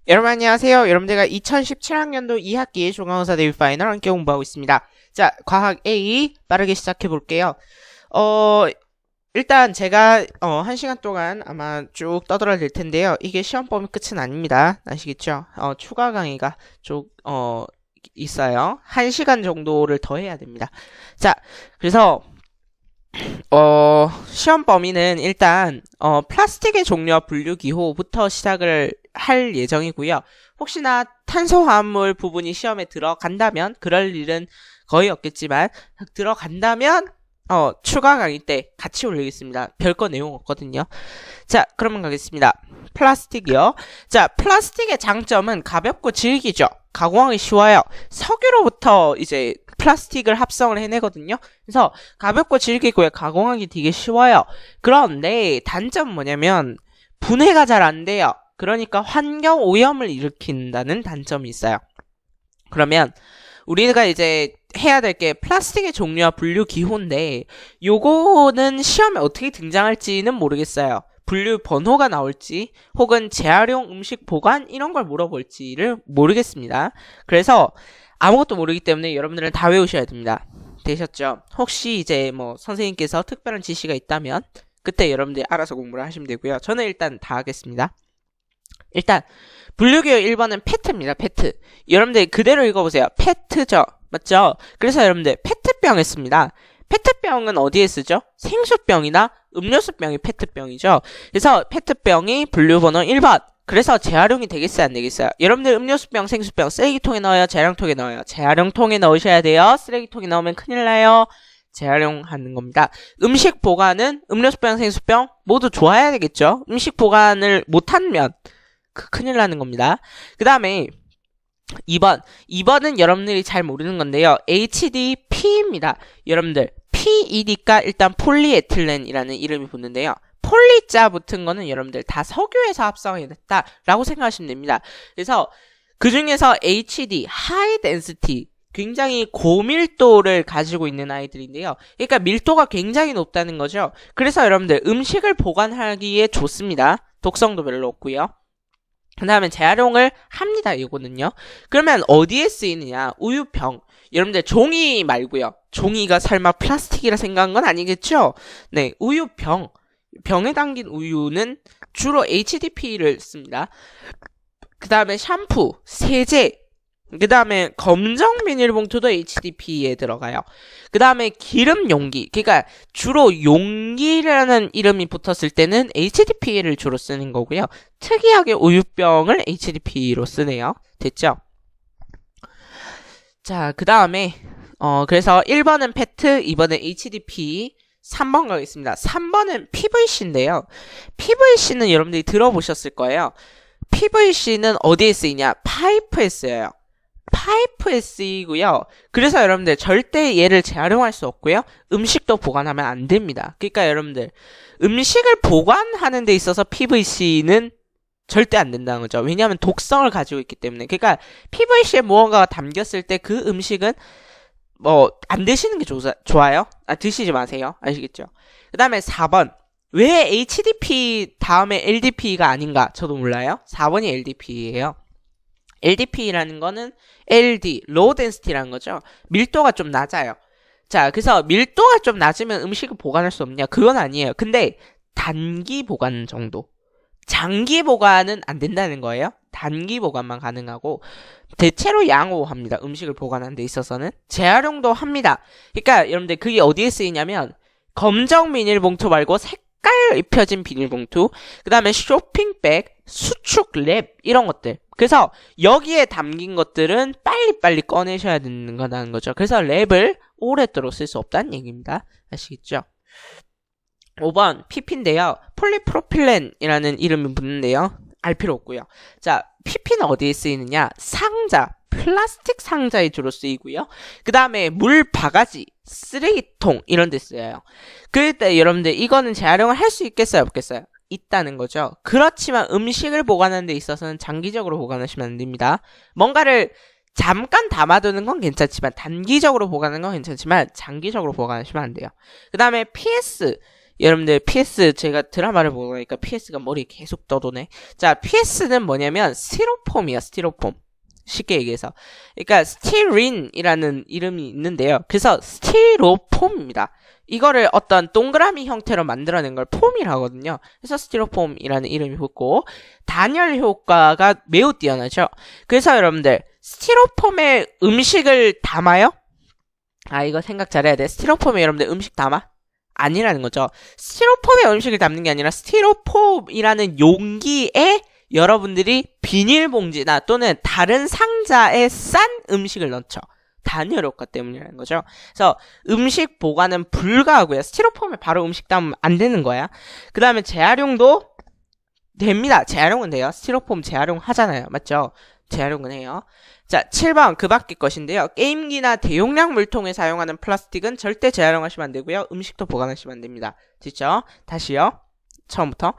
여러분 안녕하세요. 여러분들과 2017학년도 2학기 중간고사 대비 파이널 함께 공부하고 있습니다. 자, 과학 A 빠르게 시작해 볼게요. 일단 제가 1시간 동안 아마 쭉 떠들어야 될 텐데요. 이게 시험 범위 끝은 아닙니다. 아시겠죠? 추가 강의가 쭉 있어요. 1시간 정도를 더 해야 됩니다. 자, 그래서 시험 범위는 일단, 플라스틱의 종류와 분류 기호부터 시작을 할 예정이고요. 혹시나 탄소화합물 부분이 시험에 들어간다면, 그럴 일은 거의 없겠지만, 들어간다면, 추가 강의 때 같이 올리겠습니다. 별거 내용 없거든요. 자, 그러면 가겠습니다. 플라스틱이요. 자, 플라스틱의 장점은 가볍고 질기죠. 가공하기 쉬워요. 석유로부터 이제 플라스틱을 합성을 해내거든요. 그래서 가볍고 질기고요. 가공하기 되게 쉬워요. 그런데 단점은 뭐냐면 분해가 잘 안 돼요. 그러니까 환경 오염을 일으킨다는 단점이 있어요. 그러면 우리가 이제 해야 될 게 플라스틱의 종류와 분류 기호인데 요거는 시험에 어떻게 등장할지는 모르겠어요. 분류 번호가 나올지 혹은 재활용 음식 보관 이런 걸 물어볼지를 모르겠습니다. 그래서 아무것도 모르기 때문에 여러분들은 다 외우셔야 됩니다. 되셨죠? 혹시 이제 뭐 선생님께서 특별한 지시가 있다면 그때 여러분들이 알아서 공부를 하시면 되고요. 저는 일단 다 하겠습니다. 일단 분류기호 1번은 페트입니다. 페트. 여러분들 그대로 읽어보세요. 페트죠. 맞죠? 그래서 여러분들 페트병에 씁니다. 페트병은 어디에 쓰죠? 생수병이나 음료수병이 페트병이죠. 그래서 페트병이 분류번호 1번. 그래서 재활용이 되겠어요? 안 되겠어요? 여러분들 음료수병, 생수병 쓰레기통에 넣어요? 재활용통에 넣어요? 재활용통에 넣으셔야 돼요. 쓰레기통에 넣으면 큰일 나요. 재활용하는 겁니다. 음식 보관은 음료수병, 생수병 모두 좋아야 되겠죠? 음식 보관을 못하면 큰일 나는 겁니다. 그 다음에 2번은 여러분들이 잘 모르는 건데요. HDP입니다. 여러분들 PED가 일단 폴리에틸렌이라는 이름이 붙는데요. 폴리자 붙은 거는 여러분들 다 석유에서 합성해냈다 라고 생각하시면 됩니다. 그래서 그 중에서 HD, High Density 굉장히 고밀도를 가지고 있는 아이들인데요. 그러니까 밀도가 굉장히 높다는 거죠. 그래서 여러분들 음식을 보관하기에 좋습니다. 독성도 별로 없고요. 그 다음에 재활용을 합니다. 이거는요. 그러면 어디에 쓰이느냐? 우유병. 여러분들 종이 말고요. 종이가 설마 플라스틱이라 생각한 건 아니겠죠? 네, 우유병. 병에 담긴 우유는 주로 HDP를 씁니다. 그 다음에 샴푸, 세제, 그 다음에 검정 비닐봉투도 HDP에 들어가요. 그 다음에 기름 용기. 그러니까 주로 용기라는 이름이 붙었을 때는 HDP를 주로 쓰는 거고요. 특이하게 우유병을 HDP로 쓰네요. 됐죠? 자, 그 다음에 그래서 1번은 페트, 2번은 HDP, 3번 가겠습니다. 3번은 PVC인데요. PVC는 여러분들이 들어보셨을 거예요. PVC는 어디에 쓰이냐? 파이프에 쓰여요. 파이프에 쓰이고요. 그래서 여러분들 절대 얘를 재활용할 수 없고요. 음식도 보관하면 안 됩니다. 그러니까 여러분들 음식을 보관하는 데 있어서 PVC는 절대 안 된다는 거죠. 왜냐하면 독성을 가지고 있기 때문에. 그러니까 PVC에 무언가가 담겼을 때 그 음식은 안 드시는 게 좋아요. 드시지 마세요. 아시겠죠? 그 다음에 4번. 왜 HDP 다음에 LDP가 아닌가? 저도 몰라요. 4번이 LDP예요. LDP라는 거는 LD, Low Density라는 거죠. 밀도가 좀 낮아요. 자, 그래서 밀도가 좀 낮으면 음식을 보관할 수 없냐? 그건 아니에요. 근데 단기 보관 정도. 장기 보관은 안 된다는 거예요. 단기 보관만 가능하고 대체로 양호합니다. 음식을 보관하는 데 있어서는 재활용도 합니다. 그러니까 여러분들 그게 어디에 쓰이냐면 검정 비닐봉투 말고 색깔 입혀진 비닐봉투, 그 다음에 쇼핑백, 수축 랩 이런 것들. 그래서 여기에 담긴 것들은 빨리빨리 꺼내셔야 되는 거라는 거죠. 그래서 랩을 오랫도록 쓸 수 없다는 얘기입니다. 아시겠죠? 5번 PP인데요. 폴리프로필렌이라는 이름이 붙는데요. 알 필요 없고요. 자, PP는 어디에 쓰이느냐? 상자, 플라스틱 상자에 주로 쓰이고요. 그 다음에 물 바가지, 쓰레기통 이런 데 쓰여요. 그럴 때 여러분들 이거는 재활용을 할 수 있겠어요? 없겠어요? 있다는 거죠. 그렇지만 음식을 보관하는 데 있어서는 장기적으로 보관하시면 안 됩니다. 뭔가를 잠깐 담아두는 건 괜찮지만 단기적으로 보관하는 건 괜찮지만 장기적으로 보관하시면 안 돼요. 그 다음에 PS 여러분들 PS 제가 드라마를 보고 나니까 PS가 머리에 계속 떠도네. 자, PS는 뭐냐면 스티로폼이야, 스티로폼. 쉽게 얘기해서. 그러니까 스티린이라는 이름이 있는데요. 그래서 스티로폼입니다. 이거를 어떤 동그라미 형태로 만들어낸 걸 폼이라고 하거든요. 그래서 스티로폼이라는 이름이 붙고 단열 효과가 매우 뛰어나죠. 그래서 여러분들 스티로폼에 음식을 담아요? 아, 이거 생각 잘해야 돼. 스티로폼에 여러분들 음식 담아? 아니라는 거죠. 스티로폼에 음식을 담는 게 아니라 스티로폼이라는 용기에 여러분들이 비닐봉지나 또는 다른 상자에 싼 음식을 넣죠. 단열 효과 때문이라는 거죠. 그래서 음식 보관은 불가하고요. 스티로폼에 바로 음식 담으면 안 되는 거야. 그 다음에 재활용도 됩니다. 재활용은 돼요. 스티로폼 재활용 하잖아요. 맞죠? 재활용은 해요. 자, 7번 그 밖의 것인데요. 게임기나 대용량 물통에 사용하는 플라스틱은 절대 재활용하시면 안 되고요. 음식도 보관하시면 안 됩니다. 됐죠? 다시요. 처음부터.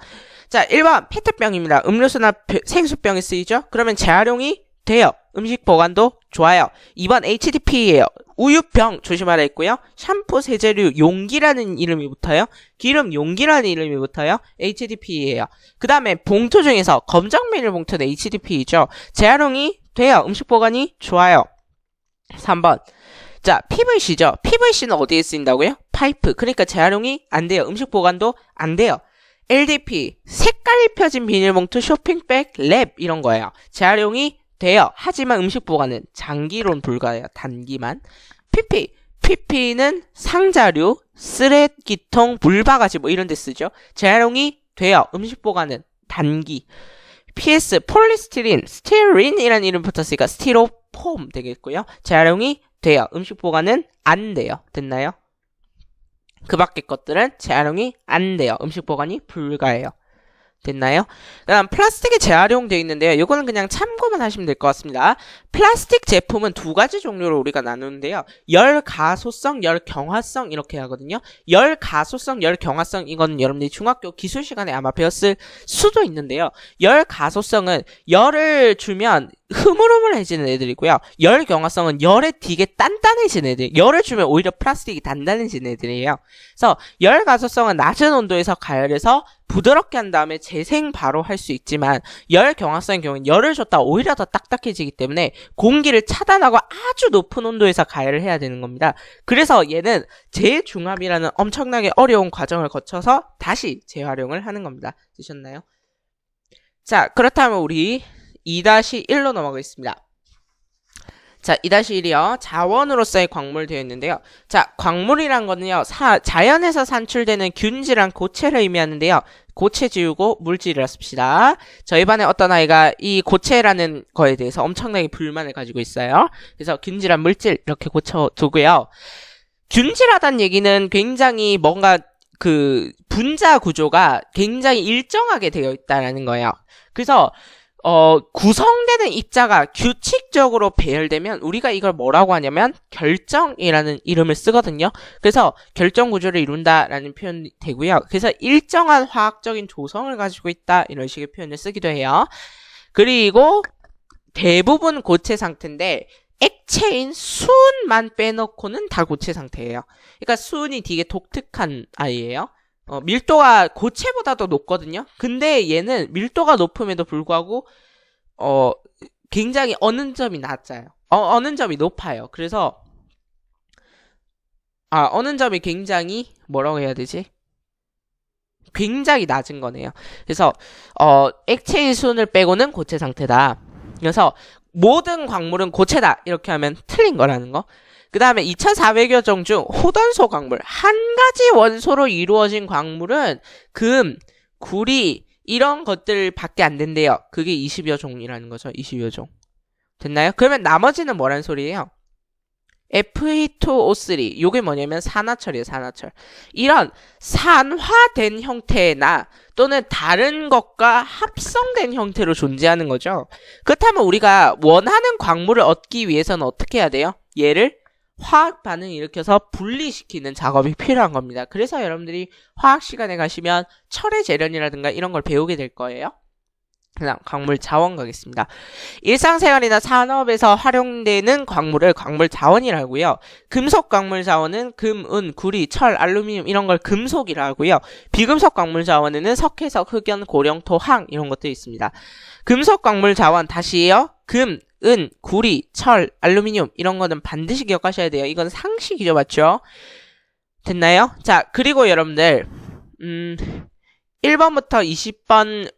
자, 1번 페트병입니다. 음료수나 생수병에 쓰이죠? 그러면 재활용이 돼요. 음식 보관도 좋아요. 2번 HDP예요. 우유병 조심하라 했고요. 샴푸, 세제류, 용기라는 이름이 붙어요. 기름 용기라는 이름이 붙어요. HDP예요. 그 다음에 봉투 중에서 검정 비닐봉투는 HDP이죠. 재활용이 돼요. 음식 보관이 좋아요. 3번. 자, PVC죠. PVC는 어디에 쓰인다고요? 파이프. 그러니까 재활용이 안 돼요. 음식 보관도 안 돼요. LDP. 색깔이 펴진 비닐봉투, 쇼핑백, 랩 이런 거예요. 재활용이 돼요. 하지만 음식 보관은 장기론 불가해요. 단기만. PP는 상자류, 쓰레기통, 물바가지 뭐 이런 데 쓰죠. 재활용이 돼요. 음식 보관은 단기. PS, 폴리스티린, 스티린이라는 이름 붙었으니까 스티로폼 되겠고요. 재활용이 돼요. 음식 보관은 안 돼요. 됐나요? 그 밖의 것들은 재활용이 안 돼요. 음식 보관이 불가해요. 됐나요? 그다음 플라스틱이 재활용되어 있는데요. 이거는 그냥 참고만 하시면 될 것 같습니다. 플라스틱 제품은 두 가지 종류로 우리가 나누는데요. 열가소성, 열경화성 이렇게 하거든요. 열가소성, 열경화성 이거는 여러분들이 중학교 기술 시간에 아마 배웠을 수도 있는데요. 열가소성은 열을 주면 흐물흐물해지는 애들이고요. 열경화성은 열에 되게 단단해지는 애들. 열을 주면 오히려 플라스틱이 단단해지는 애들이에요. 그래서 열가소성은 낮은 온도에서 가열해서 부드럽게 한 다음에 재생 바로 할 수 있지만 열경화성의 경우는 열을 줬다 오히려 더 딱딱해지기 때문에 공기를 차단하고 아주 높은 온도에서 가열을 해야 되는 겁니다. 그래서 얘는 재중합이라는 엄청나게 어려운 과정을 거쳐서 다시 재활용을 하는 겁니다. 쓰셨나요? 자, 그렇다면 우리 2-1로 넘어가겠습니다. 자, 2-1이요. 자원으로서의 광물 되어 있는데요. 자, 광물이란 거는요, 자연에서 산출되는 균질한 고체를 의미하는데요. 고체 지우고 물질이라 씁시다. 저희 반에 어떤 아이가 이 고체라는 거에 대해서 엄청나게 불만을 가지고 있어요. 그래서 균질한 물질 이렇게 고쳐두고요. 균질하다는 얘기는 굉장히 뭔가 그 분자 구조가 굉장히 일정하게 되어 있다라는 거예요. 그래서 구성되는 입자가 규칙적으로 배열되면 우리가 이걸 뭐라고 하냐면 결정이라는 이름을 쓰거든요. 그래서 결정 구조를 이룬다라는 표현이 되고요. 그래서 일정한 화학적인 조성을 가지고 있다 이런 식의 표현을 쓰기도 해요. 그리고 대부분 고체 상태인데 액체인 수은만 빼놓고는 다 고체 상태예요. 그러니까 수은이 되게 독특한 아이예요. 밀도가 고체보다도 높거든요. 근데 얘는 밀도가 높음에도 불구하고 굉장히 어느 점이 낮아요. 어느 점이 높아요. 그래서 어느 점이 굉장히 뭐라고 해야 되지? 굉장히 낮은 거네요. 그래서 액체인 수은을 빼고는 고체 상태다. 그래서 모든 광물은 고체다 이렇게 하면 틀린 거라는 거. 그 다음에 2400여 종 중 호던소 광물, 한 가지 원소로 이루어진 광물은 금, 구리 이런 것들밖에 안 된대요. 그게 20여 종이라는 거죠. 20여 종. 됐나요? 그러면 나머지는 뭐란 소리예요? Fe2O3 요게 뭐냐면 산화철이에요. 산화철. 이런 산화된 형태나 또는 다른 것과 합성된 형태로 존재하는 거죠. 그렇다면 우리가 원하는 광물을 얻기 위해서는 어떻게 해야 돼요? 얘를 화학 반응을 일으켜서 분리시키는 작업이 필요한 겁니다. 그래서 여러분들이 화학 시간에 가시면 철의 재련이라든가 이런 걸 배우게 될 거예요. 그다음 광물 자원 가겠습니다. 일상생활이나 산업에서 활용되는 광물을 광물 자원이라 하고요. 금속 광물 자원은 금, 은, 구리, 철, 알루미늄 이런 걸 금속이라 하고요. 비금속 광물 자원에는 석회석, 흑연, 고령, 토, 황 이런 것도 있습니다. 금속 광물 자원 다시요. 금, 은, 구리, 철, 알루미늄 이런 거는 반드시 기억하셔야 돼요. 이건 상식이죠, 맞죠? 됐나요? 자, 그리고 여러분들 1번부터 20번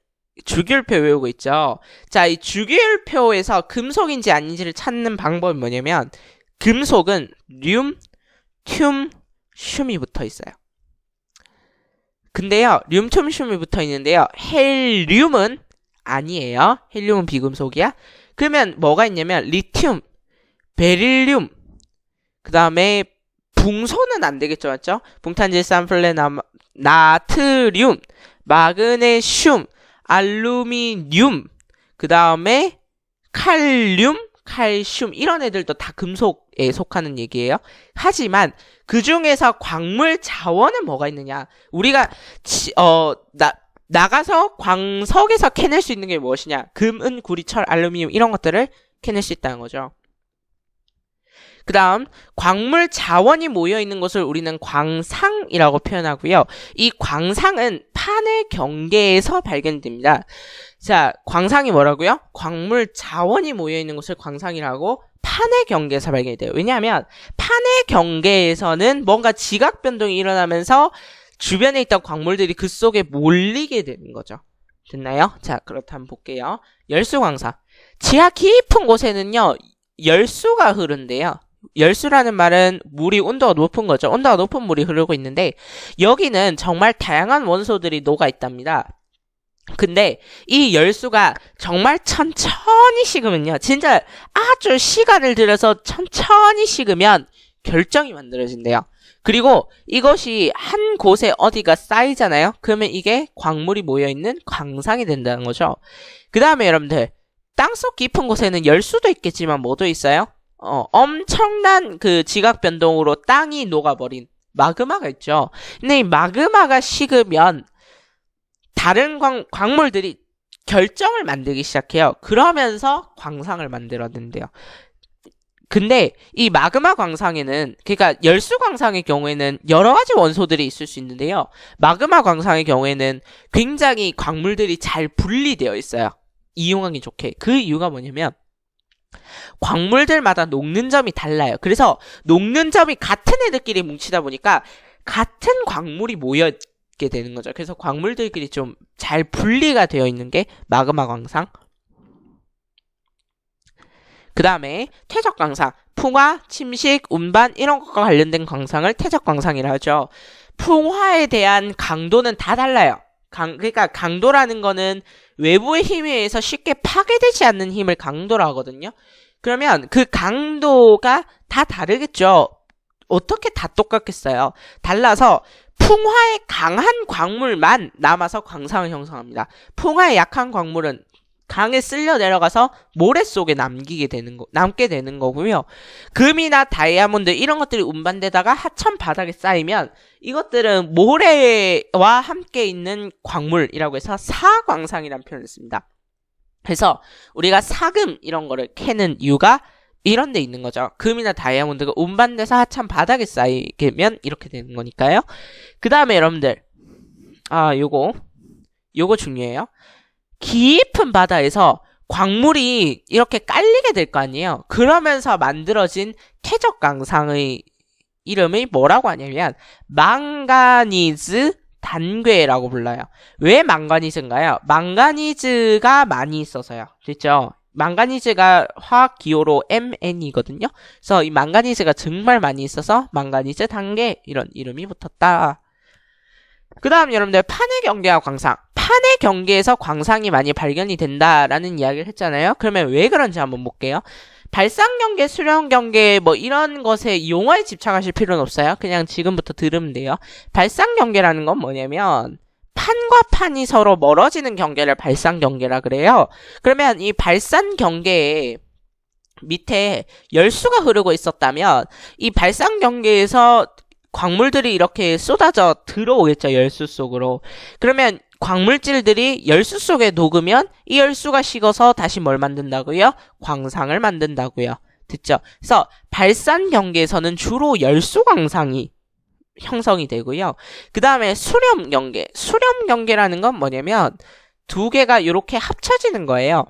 주기율표 외우고 있죠. 자, 이 주기율표에서 금속인지 아닌지를 찾는 방법이 뭐냐면 금속은 륨, 튬, 슘이 붙어 있어요. 근데요, 륨, 튬, 슘이 붙어 있는데요. 헬륨은 아니에요. 헬륨은 비금속이야. 그러면 뭐가 있냐면 리튬, 베릴륨, 그 다음에 붕소는 안 되겠죠, 맞죠? 붕탄질산, 플레, 나트륨, 마그네슘, 알루미늄, 그 다음에 칼륨, 칼슘 이런 애들도 다 금속에 속하는 얘기예요. 하지만 그 중에서 광물 자원은 뭐가 있느냐? 우리가 나가서 광석에서 캐낼 수 있는 게 무엇이냐? 금, 은, 구리, 철, 알루미늄 이런 것들을 캐낼 수 있다는 거죠. 그 다음 광물 자원이 모여있는 것을 우리는 광상이라고 표현하고요. 이 광상은 판의 경계에서 발견됩니다. 자, 광상이 뭐라고요? 광물 자원이 모여있는 것을 광상이라고 판의 경계에서 발견이 돼요. 왜냐하면 판의 경계에서는 뭔가 지각 변동이 일어나면서 주변에 있던 광물들이 그 속에 몰리게 되는 거죠. 됐나요? 자, 그렇다면 볼게요. 열수광상. 지하 깊은 곳에는요, 열수가 흐른대요. 열수라는 말은 물이 온도가 높은 거죠. 온도가 높은 물이 흐르고 있는데 여기는 정말 다양한 원소들이 녹아 있답니다. 근데 이 열수가 정말 천천히 식으면요. 진짜 아주 시간을 들여서 천천히 식으면 결정이 만들어진대요. 그리고 이것이 한 곳에 어디가 쌓이잖아요. 그러면 이게 광물이 모여있는 광상이 된다는 거죠. 그 다음에 여러분들 땅속 깊은 곳에는 열수도 있겠지만 뭐도 있어요? 엄청난 그 지각 변동으로 땅이 녹아버린 마그마가 있죠. 근데 이 마그마가 식으면 다른 광물들이 결정을 만들기 시작해요. 그러면서 광상을 만들어낸대요. 근데 이 마그마 광상에는, 그러니까 열수 광상의 경우에는 여러 가지 원소들이 있을 수 있는데요. 마그마 광상의 경우에는 굉장히 광물들이 잘 분리되어 있어요. 이용하기 좋게. 그 이유가 뭐냐면 광물들마다 녹는 점이 달라요. 그래서 녹는 점이 같은 애들끼리 뭉치다 보니까 같은 광물이 모여있게 되는 거죠. 그래서 광물들끼리 좀 잘 분리가 되어 있는 게 마그마 광상. 그 다음에 퇴적 광상. 풍화, 침식, 운반 이런 것과 관련된 광상을 퇴적 광상이라 하죠. 풍화에 대한 강도는 다 달라요. 그러니까 강도라는 거는 외부의 힘에 의해서 쉽게 파괴되지 않는 힘을 강도라 하거든요. 그러면 그 강도가 다 다르겠죠. 어떻게 다 똑같겠어요? 달라서 풍화에 강한 광물만 남아서 광상을 형성합니다. 풍화에 약한 광물은 강에 쓸려 내려가서 모래 속에 남게 되는 거고요. 금이나 다이아몬드 이런 것들이 운반되다가 하천 바닥에 쌓이면 이것들은 모래와 함께 있는 광물이라고 해서 사광상이라는 표현을 씁니다. 그래서 우리가 사금 이런 거를 캐는 이유가 이런 데 있는 거죠. 금이나 다이아몬드가 운반돼서 하천 바닥에 쌓이면 이렇게 되는 거니까요. 그 다음에 여러분들 요거 중요해요. 깊은 바다에서 광물이 이렇게 깔리게 될 거 아니에요. 그러면서 만들어진 퇴적 광상의 이름이 뭐라고 하냐면 망가니즈 단괴라고 불러요. 왜 망가니즈인가요? 망가니즈가 많이 있어서요. 됐죠? 망가니즈가 화학 기호로 Mn이거든요. 그래서 이 망가니즈가 정말 많이 있어서 망가니즈 단괴 이런 이름이 붙었다. 그 다음 여러분들 판의 경계와 광상. 판의 경계에서 광상이 많이 발견이 된다라는 이야기를 했잖아요. 그러면 왜 그런지 한번 볼게요. 발상 경계, 수령 경계 뭐 이런 것에 용어에 집착하실 필요는 없어요. 그냥 지금부터 들으면 돼요. 발상 경계라는 건 뭐냐면 판과 판이 서로 멀어지는 경계를 발상 경계라 그래요. 그러면 이 발산 경계에 밑에 열수가 흐르고 있었다면 이 발상 경계에서 광물들이 이렇게 쏟아져 들어오겠죠. 열수 속으로. 그러면 광물질들이 열수 속에 녹으면 이 열수가 식어서 다시 뭘 만든다고요? 광상을 만든다고요. 됐죠? 그래서 발산 경계에서는 주로 열수 광상이 형성이 되고요. 그 다음에 수렴 경계. 수렴 경계라는 건 뭐냐면 두 개가 이렇게 합쳐지는 거예요.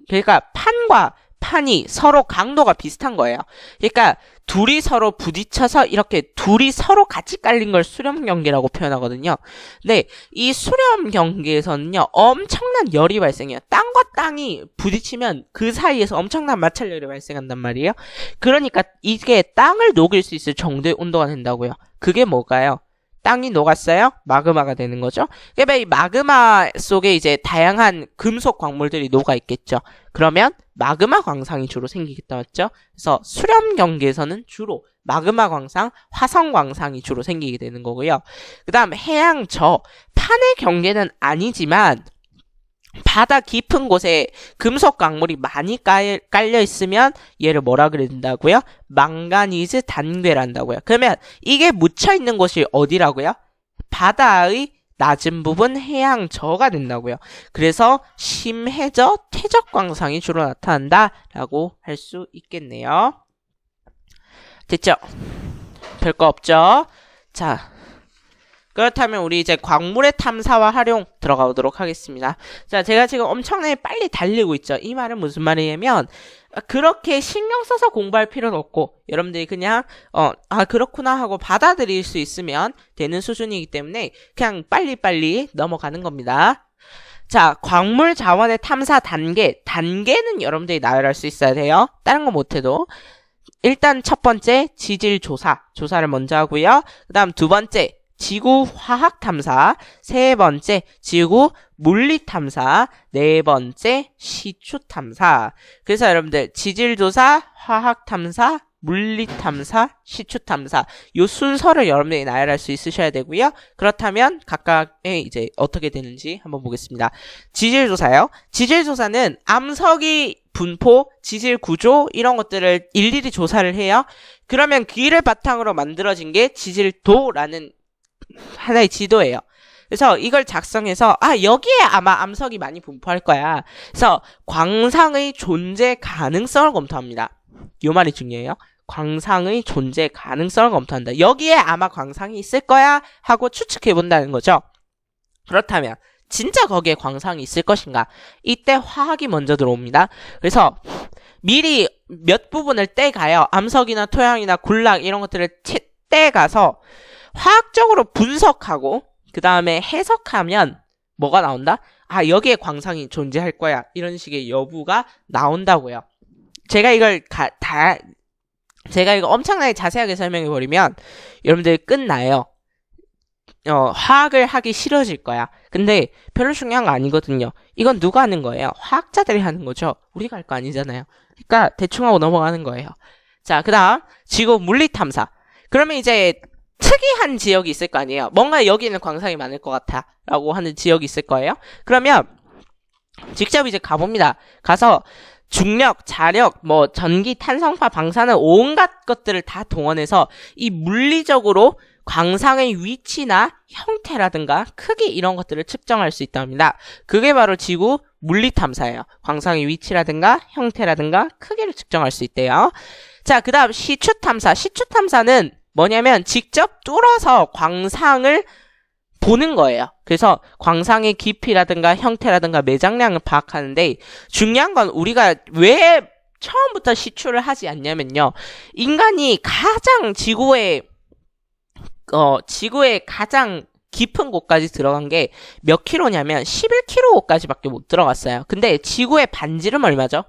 그러니까 판과 판이 서로 강도가 비슷한 거예요. 그러니까 둘이 서로 부딪혀서 이렇게 둘이 서로 같이 깔린 걸 수렴 경계라고 표현하거든요. 근데 이 수렴 경계에서는요, 엄청난 열이 발생해요. 땅과 땅이 부딪히면 그 사이에서 엄청난 마찰열이 발생한단 말이에요. 그러니까 이게 땅을 녹일 수 있을 정도의 온도가 된다고요. 그게 뭘까요? 땅이 녹았어요? 마그마가 되는 거죠. 그러니까 이 마그마 속에 이제 다양한 금속 광물들이 녹아 있겠죠. 그러면 마그마 광상이 주로 생기겠다, 맞죠? 그래서 수렴 경계에서는 주로 마그마 광상, 화성 광상이 주로 생기게 되는 거고요. 그 다음 해양 저, 판의 경계는 아니지만 바다 깊은 곳에 금속 광물이 많이 깔려 있으면 얘를 뭐라 그래야 된다고요? 망가니즈 단괴란다고요. 그러면 이게 묻혀 있는 곳이 어디라고요? 바다의 낮은 부분 해양 저가 된다고요. 그래서 심해저 퇴적 광상이 주로 나타난다라고 할 수 있겠네요. 됐죠? 별거 없죠? 자, 그렇다면 우리 이제 광물의 탐사와 활용 들어가 보도록 하겠습니다. 자, 제가 지금 엄청나게 빨리 달리고 있죠. 이 말은 무슨 말이냐면 그렇게 신경 써서 공부할 필요는 없고 여러분들이 그냥 그렇구나 하고 받아들일 수 있으면 되는 수준이기 때문에 그냥 빨리빨리 넘어가는 겁니다. 자, 광물 자원의 탐사 단계는 여러분들이 나열할 수 있어야 돼요. 다른 거 못해도. 일단 첫 번째 지질 조사를 먼저 하고요. 그 다음 두 번째 지구 화학 탐사, 세 번째 지구 물리 탐사, 네 번째 시추 탐사. 그래서 여러분들 지질 조사, 화학 탐사, 물리 탐사, 시추 탐사 요 순서를 여러분들이 나열할 수 있으셔야 되고요. 그렇다면 각각의 이제 어떻게 되는지 한번 보겠습니다. 지질 조사요. 지질 조사는 암석이 분포, 지질 구조 이런 것들을 일일이 조사를 해요. 그러면 그 일을 바탕으로 만들어진 게 지질도라는 하나의 지도예요. 그래서 이걸 작성해서 여기에 아마 암석이 많이 분포할 거야. 그래서 광상의 존재 가능성을 검토합니다. 이 말이 중요해요. 광상의 존재 가능성을 검토한다. 여기에 아마 광상이 있을 거야 하고 추측해 본다는 거죠. 그렇다면 진짜 거기에 광상이 있을 것인가? 이때 화학이 먼저 들어옵니다. 그래서 미리 몇 부분을 떼가요. 암석이나 토양이나 군락 이런 것들을 떼가서 화학적으로 분석하고 그 다음에 해석하면 뭐가 나온다? 여기에 광상이 존재할 거야. 이런 식의 여부가 나온다고요. 제가 이걸 엄청나게 자세하게 설명해 버리면 여러분들 끝나요. 화학을 하기 싫어질 거야. 근데 별로 중요한 거 아니거든요. 이건 누가 하는 거예요? 화학자들이 하는 거죠. 우리가 할 거 아니잖아요. 그러니까 대충 하고 넘어가는 거예요. 자, 그 다음 지구 물리 탐사. 그러면 이제 특이한 지역이 있을 거 아니에요. 뭔가 여기는 광상이 많을 것 같아 라고 하는 지역이 있을 거예요. 그러면 직접 이제 가봅니다. 가서 중력, 자력, 전기, 탄성파, 방사능 온갖 것들을 다 동원해서 이 물리적으로 광상의 위치나 형태라든가 크기 이런 것들을 측정할 수 있다고 합니다. 그게 바로 지구 물리 탐사예요. 광상의 위치라든가 형태라든가 크기를 측정할 수 있대요. 자, 그 다음 시추 탐사. 시추 탐사는 뭐냐면 직접 뚫어서 광상을 보는 거예요. 그래서 광상의 깊이라든가 형태라든가 매장량을 파악하는데 중요한 건 우리가 왜 처음부터 시추를 하지 않냐면요. 인간이 가장 지구의 가장 깊은 곳까지 들어간 게 몇 킬로냐면 11km까지밖에 못 들어갔어요. 근데 지구의 반지름 얼마죠?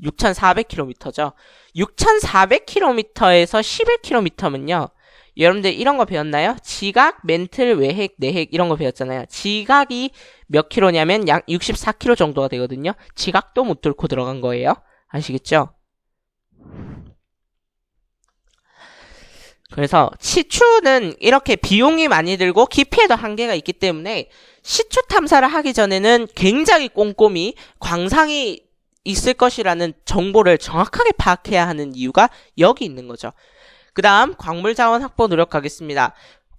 6,400km죠. 6,400km에서 11km면요. 여러분들 이런 거 배웠나요? 지각, 멘틀, 외핵, 내핵 이런 거 배웠잖아요. 지각이 몇 킬로냐면 약 64km 정도가 되거든요. 지각도 못 뚫고 들어간 거예요. 아시겠죠? 그래서 시추는 이렇게 비용이 많이 들고 깊이에도 한계가 있기 때문에 시추 탐사를 하기 전에는 굉장히 꼼꼼히 광상이 있을 것이라는 정보를 정확하게 파악해야 하는 이유가 여기 있는 거죠. 그 다음 광물 자원 확보 노력하겠습니다.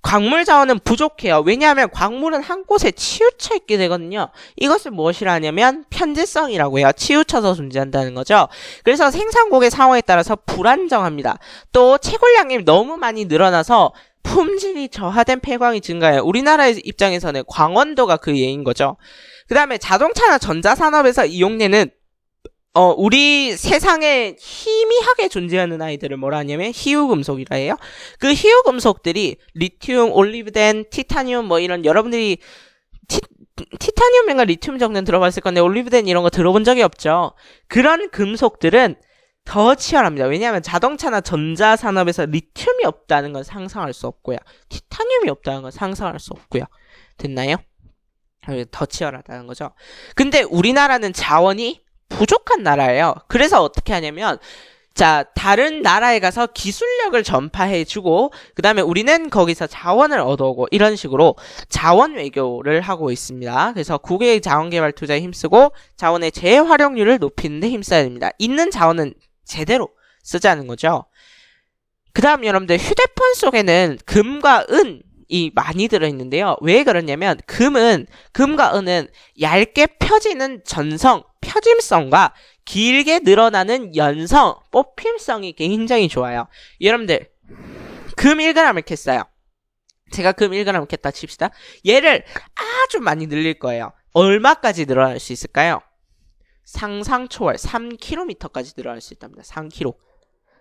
광물 자원은 부족해요. 왜냐하면 광물은 한 곳에 치우쳐 있게 되거든요. 이것을 무엇이라 하냐면 편재성이라고 해요. 치우쳐서 존재한다는 거죠. 그래서 생산국의 상황에 따라서 불안정합니다. 또 채굴량이 너무 많이 늘어나서 품질이 저하된 폐광이 증가해요. 우리나라의 입장에서는 광원도가 그 예인 거죠. 그 다음에 자동차나 전자산업에서 이용되는 우리 세상에 희미하게 존재하는 아이들을 뭐라 하냐면 희유금속이라 해요. 그 희유금속들이 리튬, 올리브덴, 티타늄 뭐 이런 여러분들이 티타늄인가 리튬 정도는 들어봤을 건데 올리브덴 이런 거 들어본 적이 없죠. 그런 금속들은 더 치열합니다. 왜냐하면 자동차나 전자산업에서 리튬이 없다는 건 상상할 수 없고요. 티타늄이 없다는 건 상상할 수 없고요. 됐나요? 더 치열하다는 거죠. 근데 우리나라는 자원이 부족한 나라예요. 그래서 어떻게 하냐면 자, 다른 나라에 가서 기술력을 전파해주고 그 다음에 우리는 거기서 자원을 얻어오고 이런 식으로 자원 외교를 하고 있습니다. 그래서 국외 자원개발 투자에 힘쓰고 자원의 재활용률을 높이는 데 힘써야 됩니다. 있는 자원은 제대로 쓰자는 거죠. 그 다음 여러분들 휴대폰 속에는 금과 은이 많이 들어있는데요. 왜 그러냐면 금과 은은 얇게 펴지는 전성, 펴짐성과 길게 늘어나는 연성, 뽑힘성이 굉장히 좋아요. 여러분들 금 1g 이렇게 써요. 제가 금 1g 이렇게 다 칩시다. 얘를 아주 많이 늘릴 거예요. 얼마까지 늘어날 수 있을까요? 상상 초월 3km까지 늘어날 수 있답니다. 3km.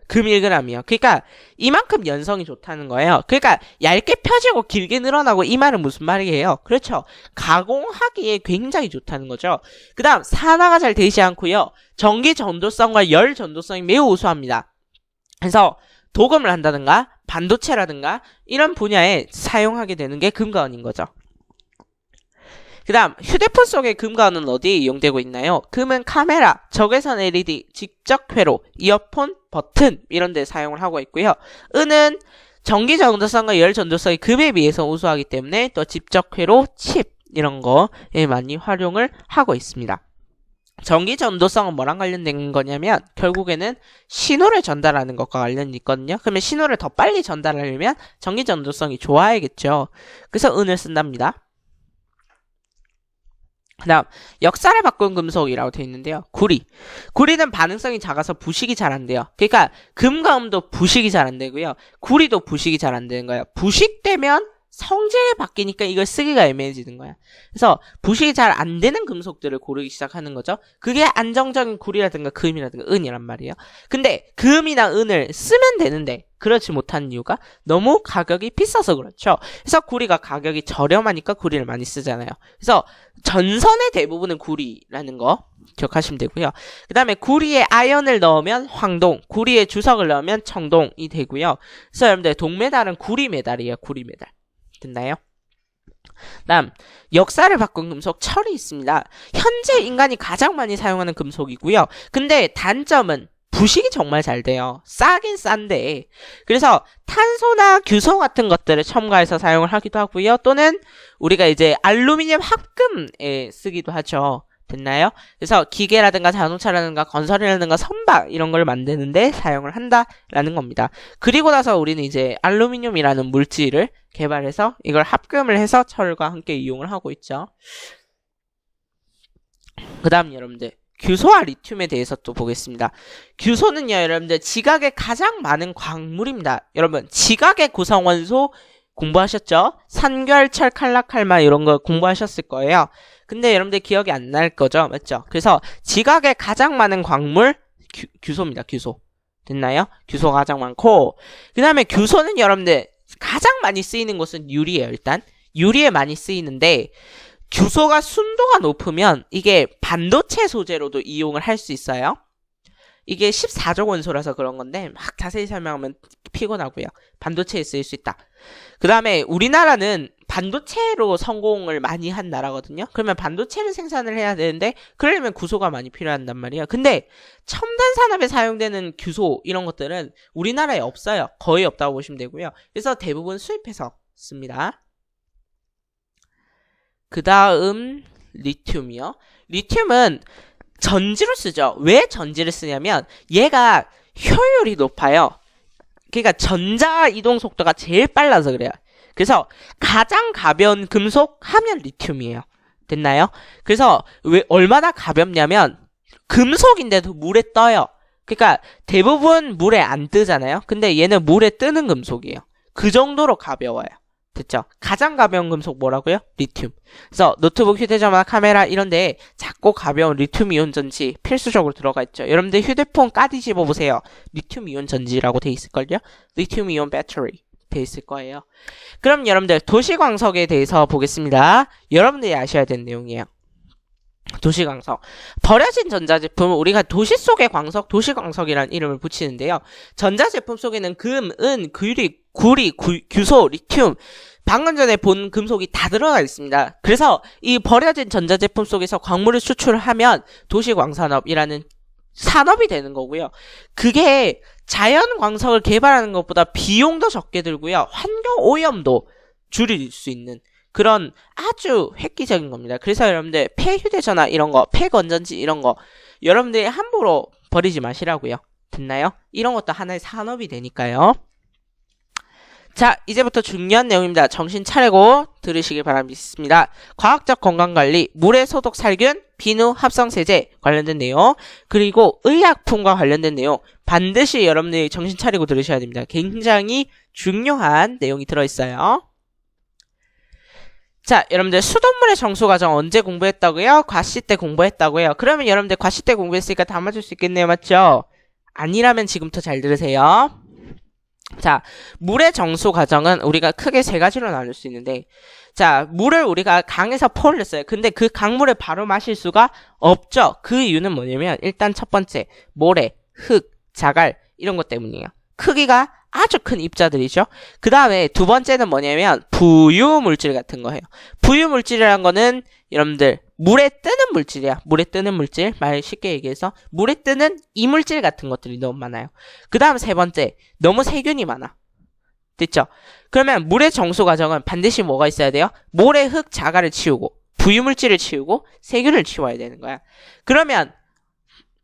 금 1g이요. 그러니까 이만큼 연성이 좋다는 거예요. 그러니까 얇게 펴지고 길게 늘어나고 이 말은 무슨 말이에요? 그렇죠. 가공하기에 굉장히 좋다는 거죠. 그 다음 산화가 잘 되지 않고요. 전기 전도성과 열 전도성이 매우 우수합니다. 그래서 도금을 한다든가 반도체라든가 이런 분야에 사용하게 되는 게 금과 은인 거죠. 그 다음 휴대폰 속의 금과 은은 어디에 이용되고 있나요? 금은 카메라, 적외선 LED, 직접회로, 이어폰, 버튼 이런 데 사용을 하고 있고요. 은은 전기 전도성과 열 전도성이 금에 비해서 우수하기 때문에 또 직접회로, 칩 이런 거에 많이 활용을 하고 있습니다. 전기 전도성은 뭐랑 관련된 거냐면 결국에는 신호를 전달하는 것과 관련이 있거든요. 그러면 신호를 더 빨리 전달하려면 전기 전도성이 좋아야겠죠. 그래서 은을 쓴답니다. 그 다음 역사를 바꾼 금속이라고 되어 있는데요. 구리는 반응성이 작아서 부식이 잘 안 돼요. 그러니까 금과 은도 부식이 잘 안 되고요. 구리도 부식이 잘 안 되는 거예요. 부식되면 성질이 바뀌니까 이걸 쓰기가 애매해지는 거야. 그래서 부식이 잘 안 되는 금속들을 고르기 시작하는 거죠. 그게 안정적인 구리라든가 금이라든가 은이란 말이에요. 근데 금이나 은을 쓰면 되는데 그렇지 못한 이유가 너무 가격이 비싸서 그렇죠. 그래서 구리가 가격이 저렴하니까 구리를 많이 쓰잖아요. 그래서 전선의 대부분은 구리라는 거 기억하시면 되고요. 그 다음에 구리에 아연을 넣으면 황동, 구리에 주석을 넣으면 청동이 되고요. 그래서 여러분들 동메달은 구리메달이에요. 구리메달. 됐나요? 다음 역사를 바꾼 금속 철이 있습니다. 현재 인간이 가장 많이 사용하는 금속이고요. 근데 단점은 부식이 정말 잘 돼요. 싸긴 싼데. 그래서 탄소나 규소 같은 것들을 첨가해서 사용을 하기도 하고요. 또는 우리가 이제 알루미늄 합금에 쓰기도 하죠. 됐나요? 그래서 기계라든가 자동차라든가 건설이라든가 선박 이런 걸 만드는데 사용을 한다라는 겁니다. 그리고 나서 우리는 이제 알루미늄이라는 물질을 개발해서 이걸 합금을 해서 철과 함께 이용을 하고 있죠. 그 다음 여러분들 규소와 리튬에 대해서 또 보겠습니다. 규소는요 여러분들 지각에 가장 많은 광물입니다. 여러분 지각의 구성원소 공부하셨죠? 산결철, 칼라칼마 이런 거 공부하셨을 거예요. 근데 여러분들 기억이 안 날 거죠? 맞죠? 그래서 지각에 가장 많은 광물 규소입니다. 규소. 됐나요? 규소가 가장 많고 그 다음에 규소는 여러분들 가장 많이 쓰이는 곳은 유리예요. 일단 유리에 많이 쓰이는데 규소가 순도가 높으면 이게 반도체 소재로도 이용을 할 수 있어요. 이게 14족 원소라서 그런 건데 막 자세히 설명하면 피곤하고요. 반도체에 쓰일 수 있다. 그 다음에 우리나라는 반도체로 성공을 많이 한 나라거든요. 그러면 반도체를 생산을 해야 되는데 그러려면 구소가 많이 필요한단 말이에요. 근데 첨단 산업에 사용되는 규소 이런 것들은 우리나라에 없어요. 거의 없다고 보시면 되고요. 그래서 대부분 수입해서 씁니다. 그 다음 리튬이요. 리튬은 전지로 쓰죠. 왜 전지를 쓰냐면 얘가 효율이 높아요. 그러니까 전자 이동 속도가 제일 빨라서 그래요. 그래서 가장 가벼운 금속 하면 리튬이에요. 됐나요? 그래서 왜 얼마나 가볍냐면 금속인데도 물에 떠요. 그러니까 대부분 물에 안 뜨잖아요. 근데 얘는 물에 뜨는 금속이에요. 그 정도로 가벼워요. 됐죠? 가장 가벼운 금속 뭐라고요? 리튬. 그래서 노트북, 휴대전화, 카메라 이런데 작고 가벼운 리튬 이온 전지 필수적으로 들어가 있죠. 여러분들 휴대폰 까디 집어보세요. 리튬 이온 전지라고 돼 있을걸요? 리튬 이온 배터리 돼 있을 거예요. 그럼 여러분들 도시광석에 대해서 보겠습니다. 여러분들이 아셔야 되는 내용이에요. 도시광석. 버려진 전자제품은 우리가 도시 속의 광석, 도시광석이라는 이름을 붙이는데요. 전자제품 속에는 금, 은, 구리, 규소, 리튬, 방금 전에 본 금속이 다 들어가 있습니다. 그래서 이 버려진 전자제품 속에서 광물을 수출하면 도시광산업이라는 산업이 되는 거고요. 그게 자연 광석을 개발하는 것보다 비용도 적게 들고요. 환경 오염도 줄일 수 있는 그런 아주 획기적인 겁니다. 그래서 여러분들 폐휴대전화 이런 거, 폐건전지 이런 거 여러분들이 함부로 버리지 마시라고요. 됐나요? 이런 것도 하나의 산업이 되니까요. 자, 이제부터 중요한 내용입니다. 정신 차리고 들으시길 바랍니다. 과학적 건강관리, 물의 소독 살균, 비누 합성세제 관련된 내용, 그리고 의약품과 관련된 내용 반드시 여러분들이 정신 차리고 들으셔야 됩니다. 굉장히 중요한 내용이 들어있어요. 자, 여러분들 수돗물의 정수 과정 언제 공부했다고요? 과시 때 공부했다고요? 그러면 여러분들 과시 때 공부했으니까 다 맞을 수 있겠네요. 맞죠? 아니라면 지금부터 잘 들으세요. 자, 물의 정수 과정은 우리가 크게 세 가지로 나눌 수 있는데, 자, 물을 우리가 강에서 퍼올렸어요. 근데 그 강물을 바로 마실 수가 없죠. 그 이유는 뭐냐면 일단 첫 번째, 모래, 흙, 자갈 이런 것 때문이에요. 크기가 아주 큰 입자들이죠. 그 다음에 두 번째는 뭐냐면 부유물질 같은 거예요. 부유물질이라는 거는 여러분들 물에 뜨는 물질이야. 물에 뜨는 물질. 말 쉽게 얘기해서 물에 뜨는 이물질 같은 것들이 너무 많아요. 그 다음 세 번째, 너무 세균이 많아. 됐죠? 그러면 물의 정수 과정은 반드시 뭐가 있어야 돼요? 모래, 흙, 자갈을 치우고 부유물질을 치우고 세균을 치워야 되는 거야. 그러면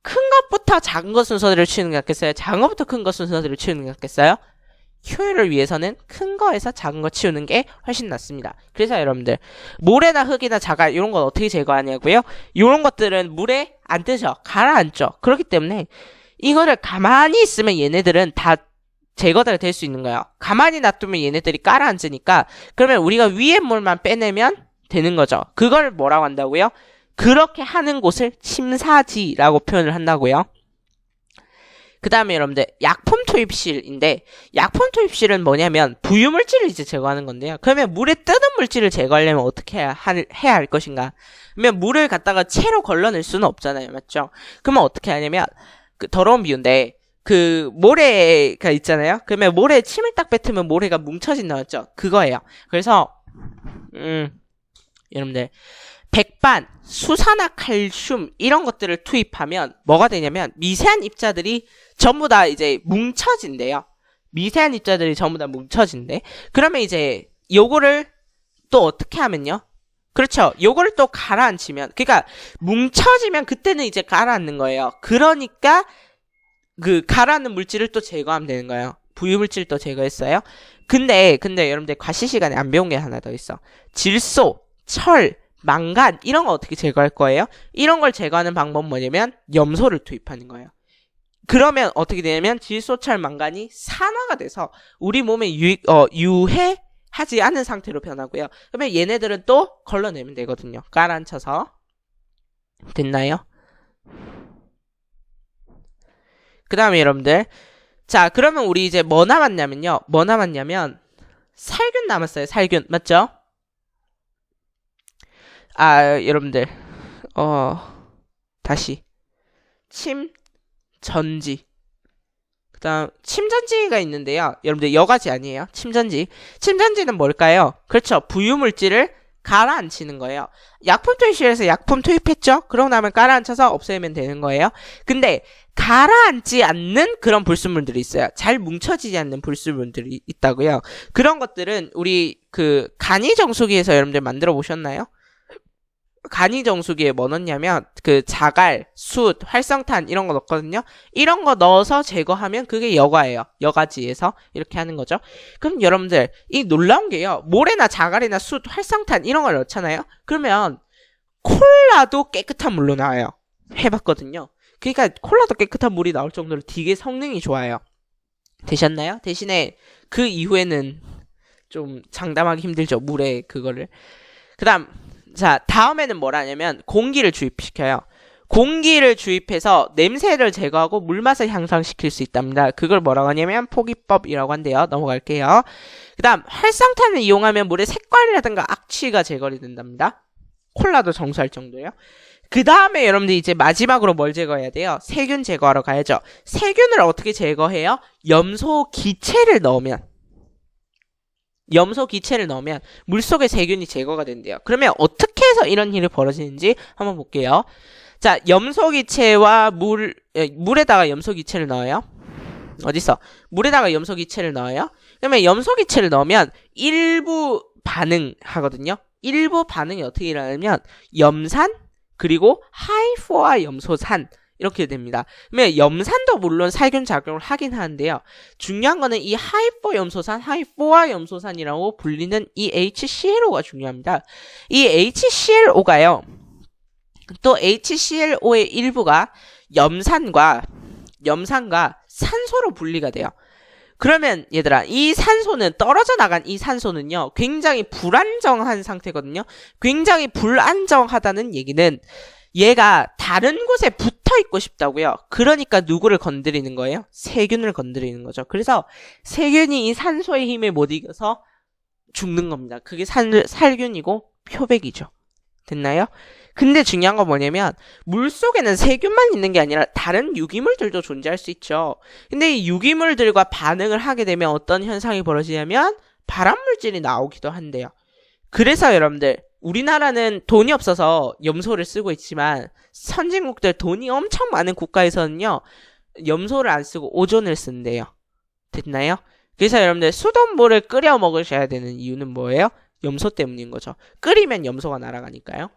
큰 것부터 작은 것 순서대로 치우는 게 낫겠어요? 작은 것부터 큰 것 순서대로 치우는 게 낫겠어요? 효율을 위해서는 큰 거에서 작은 거 치우는 게 훨씬 낫습니다. 그래서 여러분들 모래나 흙이나 자갈 이런 건 어떻게 제거하냐고요? 이런 것들은 물에 안 뜨죠. 가라앉죠. 그렇기 때문에 이거를 가만히 있으면 얘네들은 다 제거가 될 수 있는 거예요. 가만히 놔두면 얘네들이 가라앉으니까 그러면 우리가 위에 물만 빼내면 되는 거죠. 그걸 뭐라고 한다고요? 그렇게 하는 곳을 침사지라고 표현을 한다고요. 그 다음에 여러분들 약품 투입실인데 약품 투입실은 뭐냐면 부유물질을 이제 제거하는 건데요. 그러면 물에 뜨는 물질을 제거하려면 어떻게 해야 할 것인가? 그러면 물을 갖다가 채로 걸러낼 수는 없잖아요. 맞죠? 그러면 어떻게 하냐면 그 더러운 비유인데 그 모래가 있잖아요. 그러면 모래에 침을 딱 뱉으면 모래가 뭉쳐진다 맞죠? 그거예요. 그래서 여러분들 백반, 수산화칼슘 이런 것들을 투입하면 뭐가 되냐면 미세한 입자들이 전부 다 이제 뭉쳐진대요. 미세한 입자들이 전부 다 뭉쳐진대. 그러면 이제 요거를 또 어떻게 하면요? 그렇죠. 요거를 또 가라앉히면 그러니까 뭉쳐지면 그때는 이제 가라앉는 거예요. 그러니까 그 가라앉는 물질을 또 제거하면 되는 거예요. 부유물질 또 제거했어요. 근데 여러분들 과시 시간에 안 배운 게 하나 더 있어. 질소, 철, 망간 이런 거 어떻게 제거할 거예요? 이런 걸 제거하는 방법은 뭐냐면 염소를 투입하는 거예요. 그러면 어떻게 되냐면 질소, 철, 망간이 산화가 돼서 우리 몸에 유해하지 않은 상태로 변하고요. 그러면 얘네들은 또 걸러내면 되거든요. 가라앉혀서. 됐나요? 그 다음에 여러분들 자 그러면 우리 이제 뭐 남았냐면요. 뭐 남았냐면 살균 남았어요. 살균 맞죠? 여러분들 다시 침전지 그 다음 침전지가 있는데요. 여러분들 여가지 아니에요. 침전지는 뭘까요? 그렇죠. 부유물질을 가라앉히는 거예요. 약품 투입실에서 약품 투입했죠? 그러고 나면 가라앉혀서 없애면 되는 거예요. 근데 가라앉지 않는 그런 불순물들이 있어요. 잘 뭉쳐지지 않는 불순물들이 있다고요. 그런 것들은 우리 그 간이정수기에서 여러분들 만들어 보셨나요? 간이 정수기에 뭐 넣냐면 그 자갈, 숯, 활성탄 이런 거 넣거든요. 이런 거 넣어서 제거하면 그게 여과예요. 여과지에서 이렇게 하는 거죠. 그럼 여러분들 이 놀라운 게요. 모래나 자갈이나 숯, 활성탄 이런 걸 넣잖아요. 그러면 콜라도 깨끗한 물로 나와요. 해봤거든요. 그러니까 콜라도 깨끗한 물이 나올 정도로 되게 성능이 좋아요. 되셨나요? 대신에 그 이후에는 좀 장담하기 힘들죠. 물에 그거를. 다음에는 뭘 하냐면 공기를 주입시켜요. 공기를 주입해서 냄새를 제거하고 물맛을 향상시킬 수 있답니다. 그걸 뭐라고 하냐면 포기법이라고 한대요. 넘어갈게요. 그 다음 활성탄을 이용하면 물의 색깔이라든가 악취가 제거가 된답니다. 콜라도 정수할 정도예요. 그 다음에 여러분들 이제 마지막으로 뭘 제거해야 돼요? 세균 제거하러 가야죠. 세균을 어떻게 제거해요? 염소 기체를 넣으면 물속에 세균이 제거가 된대요. 그러면 어떻게 해서 이런 일이 벌어지는지 한번 볼게요. 자, 염소기체와 물에다가 염소기체를 넣어요. 어딨어? 물에다가 염소기체를 넣어요. 그러면 염소기체를 넣으면 일부 반응하거든요. 일부 반응이 어떻게 일어나냐면 염산 그리고 하이포화 염소산 이렇게 됩니다. 그러면 염산도 물론 살균 작용을 하긴 하는데요. 중요한 거는 이 하이포 염소산, 하이포화 염소산이라고 불리는 이 HClO가 중요합니다. 이 HClO가요. 또 HClO의 일부가 염산과 산소로 분리가 돼요. 그러면 얘들아, 이 산소는 떨어져 나간 이 산소는요. 굉장히 불안정한 상태거든요. 굉장히 불안정하다는 얘기는 얘가 다른 곳에 붙어 있고 싶다고요. 그러니까 누구를 건드리는 거예요? 세균을 건드리는 거죠. 그래서 세균이 이 산소의 힘에 못 이겨서 죽는 겁니다. 그게 살균이고 표백이죠. 됐나요? 근데 중요한 건 뭐냐면 물속에는 세균만 있는 게 아니라 다른 유기물들도 존재할 수 있죠. 근데 이 유기물들과 반응을 하게 되면 어떤 현상이 벌어지냐면 발암물질이 나오기도 한대요. 그래서 여러분들 우리나라는 돈이 없어서 염소를 쓰고 있지만 선진국들 돈이 엄청 많은 국가에서는요. 염소를 안 쓰고 오존을 쓴대요. 됐나요? 그래서 여러분들 수돗물을 끓여 먹으셔야 되는 이유는 뭐예요? 염소 때문인 거죠. 끓이면 염소가 날아가니까요.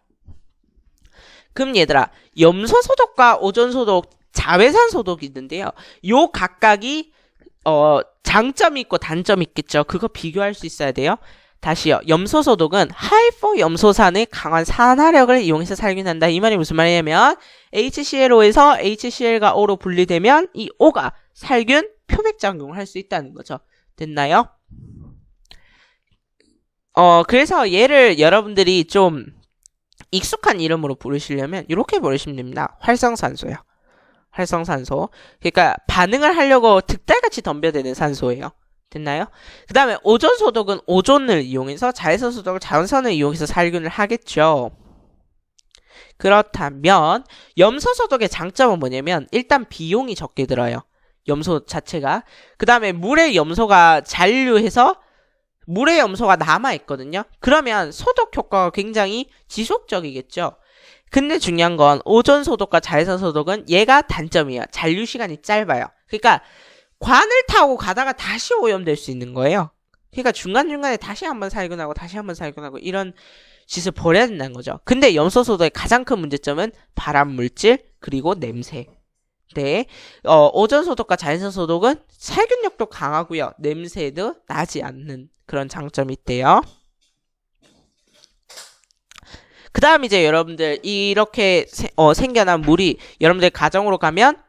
그럼 얘들아, 염소 소독과 오존 소독, 자외선 소독이 있는데요. 요 각각이 장점이 있고 단점이 있겠죠. 그거 비교할 수 있어야 돼요. 다시요. 염소 소독은 하이포 염소산의 강한 산화력을 이용해서 살균한다. 이 말이 무슨 말이냐면 HClO에서 HCl과 O로 분리되면 이 O가 살균 표백 작용을 할 수 있다는 거죠. 됐나요? 그래서 얘를 여러분들이 좀 익숙한 이름으로 부르시려면 이렇게 부르시면 됩니다. 활성산소요. 활성산소. 그러니까 반응을 하려고 득달같이 덤벼드는 산소예요. 됐나요? 그 다음에 오존 소독은 오존을 이용해서 자외선 소독을 자외선을 이용해서 살균을 하겠죠. 그렇다면 염소 소독의 장점은 뭐냐면 일단 비용이 적게 들어요. 염소 자체가. 그 다음에 물에 염소가 잔류해서 물에 염소가 남아있거든요. 그러면 소독 효과가 굉장히 지속적이겠죠. 근데 중요한 건 오존 소독과 자외선 소독은 얘가 단점이에요. 잔류 시간이 짧아요. 그러니까 관을 타고 가다가 다시 오염될 수 있는 거예요. 그러니까 중간중간에 다시 한번 살균하고 다시 한번 살균하고 이런 짓을 벌여야 된다는 거죠. 근데 염소 소독의 가장 큰 문제점은 발암물질 그리고 냄새. 네, 오존 소독과 자외선 소독은 살균력도 강하고요. 냄새도 나지 않는 그런 장점이 있대요. 그 다음 이제 여러분들 이렇게 생겨난 물이 여러분들 가정으로 가면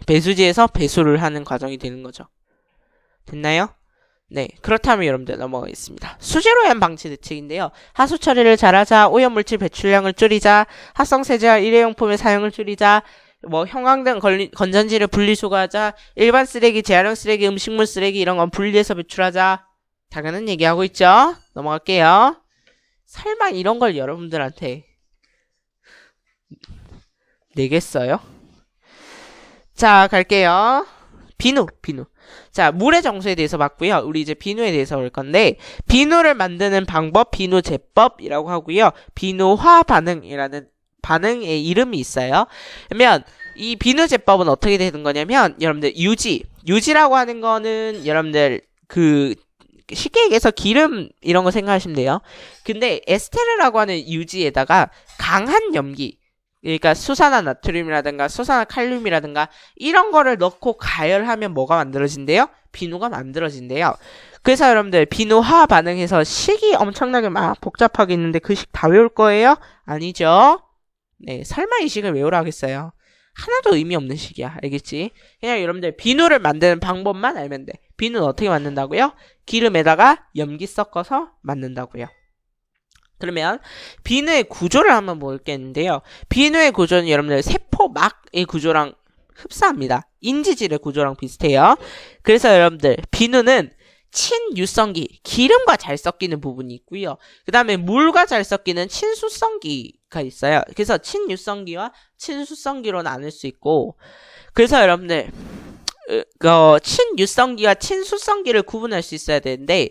배수지에서 배수를 하는 과정이 되는 거죠. 됐나요? 네, 그렇다면 여러분들 넘어가겠습니다. 수질오염 방치 대책인데요. 하수 처리를 잘하자, 오염물질 배출량을 줄이자, 합성세제와 일회용품의 사용을 줄이자, 형광 등 건전지를 분리수거하자, 일반 쓰레기, 재활용 쓰레기, 음식물 쓰레기 이런 건 분리해서 배출하자. 당연한 얘기하고 있죠? 넘어갈게요. 설마 이런 걸 여러분들한테 내겠어요? 자, 갈게요. 비누. 자, 물의 정수에 대해서 봤고요. 우리 이제 비누에 대해서 볼 건데, 비누를 만드는 방법, 비누 제법이라고 하고요. 비누화 반응이라는 반응의 이름이 있어요. 그러면 이 비누 제법은 어떻게 되는 거냐면, 여러분들 유지라고 하는 거는 여러분들 쉽게 얘기해서 기름 이런 거 생각하시면 돼요. 근데 에스테르라고 하는 유지에다가 강한 염기, 그러니까 수산화 나트륨이라든가 수산화 칼륨이라든가 이런 거를 넣고 가열하면 뭐가 만들어진대요? 비누가 만들어진대요. 그래서 여러분들 비누 화학 반응해서 식이 엄청나게 막 복잡하게 있는데 그 식 다 외울 거예요? 아니죠? 네, 설마 이 식을 외우라 하겠어요? 하나도 의미 없는 식이야. 알겠지? 그냥 여러분들 비누를 만드는 방법만 알면 돼. 비누는 어떻게 만든다고요? 기름에다가 염기 섞어서 만든다고요. 그러면 비누의 구조를 한번 볼겠는데요. 비누의 구조는 여러분들 세포막의 구조랑 흡사합니다. 인지질의 구조랑 비슷해요. 그래서 여러분들 비누는 친유성기, 기름과 잘 섞이는 부분이 있고요. 그 다음에 물과 잘 섞이는 친수성기가 있어요. 그래서 친유성기와 친수성기로 나눌 수 있고, 그래서 여러분들 친유성기와 친수성기를 구분할 수 있어야 되는데,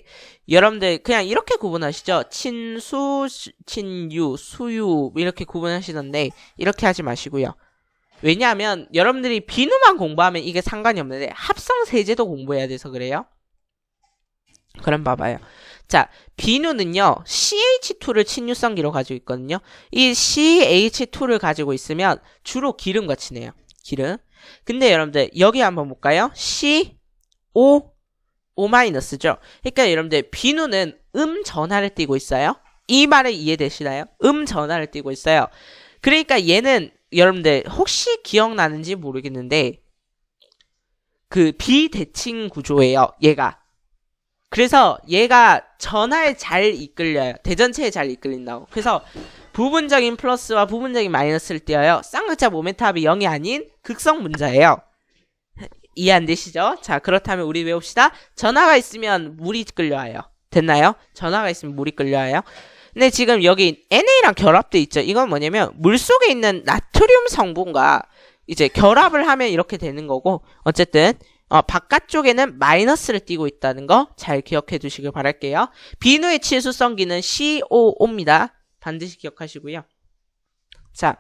여러분들 그냥 이렇게 구분하시죠. 친수, 친유, 수유 이렇게 구분하시던데 이렇게 하지 마시고요. 왜냐하면 여러분들이 비누만 공부하면 이게 상관이 없는데 합성 세제도 공부해야 돼서 그래요. 그럼 봐봐요. 자, 비누는요, CH2를 친유성기로 가지고 있거든요. 이 CH2를 가지고 있으면 주로 기름과 친해요. 기름. 근데 여러분들, 여기 한번 볼까요? CO, O-죠. 그러니까 여러분들, 비누는 전하를 띠고 있어요. 이 말에 이해되시나요? 전하를 띠고 있어요. 그러니까 얘는, 여러분들, 혹시 기억나는지 모르겠는데, 그 비대칭 구조예요, 얘가. 그래서 얘가 전하에 잘 이끌려요. 대전체에 잘 이끌린다고. 그래서 부분적인 플러스와 부분적인 마이너스를 띄어요. 쌍극자 모멘트합이 0이 아닌 극성 분자예요. 이해 안 되시죠? 자, 그렇다면 우리 외웁시다. 전하가 있으면 물이 끌려와요. 됐나요? 전하가 있으면 물이 끌려와요. 근데 지금 여기 NA랑 결합돼 있죠. 이건 뭐냐면 물속에 있는 나트륨 성분과 이제 결합을 하면 이렇게 되는 거고, 어쨌든 바깥쪽에는 마이너스를 띄고 있다는 거 잘 기억해 두시길 바랄게요. 비누의 친수성기는 COO입니다. 반드시 기억하시고요. 자,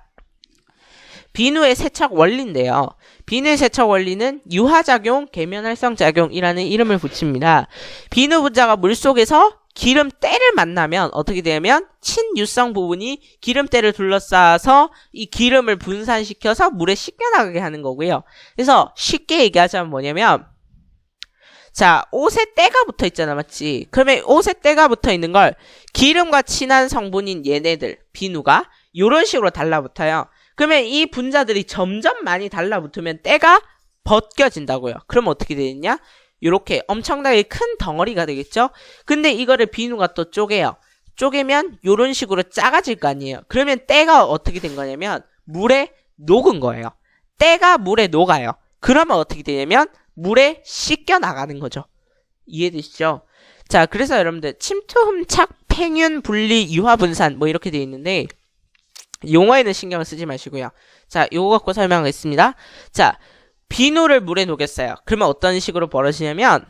비누의 세척 원리인데요. 비누의 세척 원리는 유화작용, 계면활성작용이라는 이름을 붙입니다. 비누 분자가 물속에서 기름때를 만나면 어떻게 되냐면 친유성 부분이 기름때를 둘러싸서 이 기름을 분산시켜서 물에 씻겨나가게 하는 거고요. 그래서 쉽게 얘기하자면 뭐냐면, 자, 옷에 때가 붙어 있잖아, 맞지? 그러면 옷에 때가 붙어 있는 걸 기름과 친한 성분인 얘네들, 비누가 이런 식으로 달라붙어요. 그러면 이 분자들이 점점 많이 달라붙으면 때가 벗겨진다고요. 그럼 어떻게 되겠냐? 요렇게 엄청나게 큰 덩어리가 되겠죠? 근데 이거를 비누가 또 쪼개요. 쪼개면 요런 식으로 작아질 거 아니에요. 그러면 때가 어떻게 된 거냐면 물에 녹은 거예요. 때가 물에 녹아요. 그러면 어떻게 되냐면 물에 씻겨 나가는 거죠. 이해되시죠? 자, 그래서 여러분들 침투, 흠착, 팽윤, 분리, 유화, 분산 뭐 이렇게 돼 있는데 용어에는 신경을 쓰지 마시고요. 자, 요거 갖고 설명하겠습니다. 자, 비누를 물에 녹였어요. 그러면 어떤 식으로 벌어지냐면,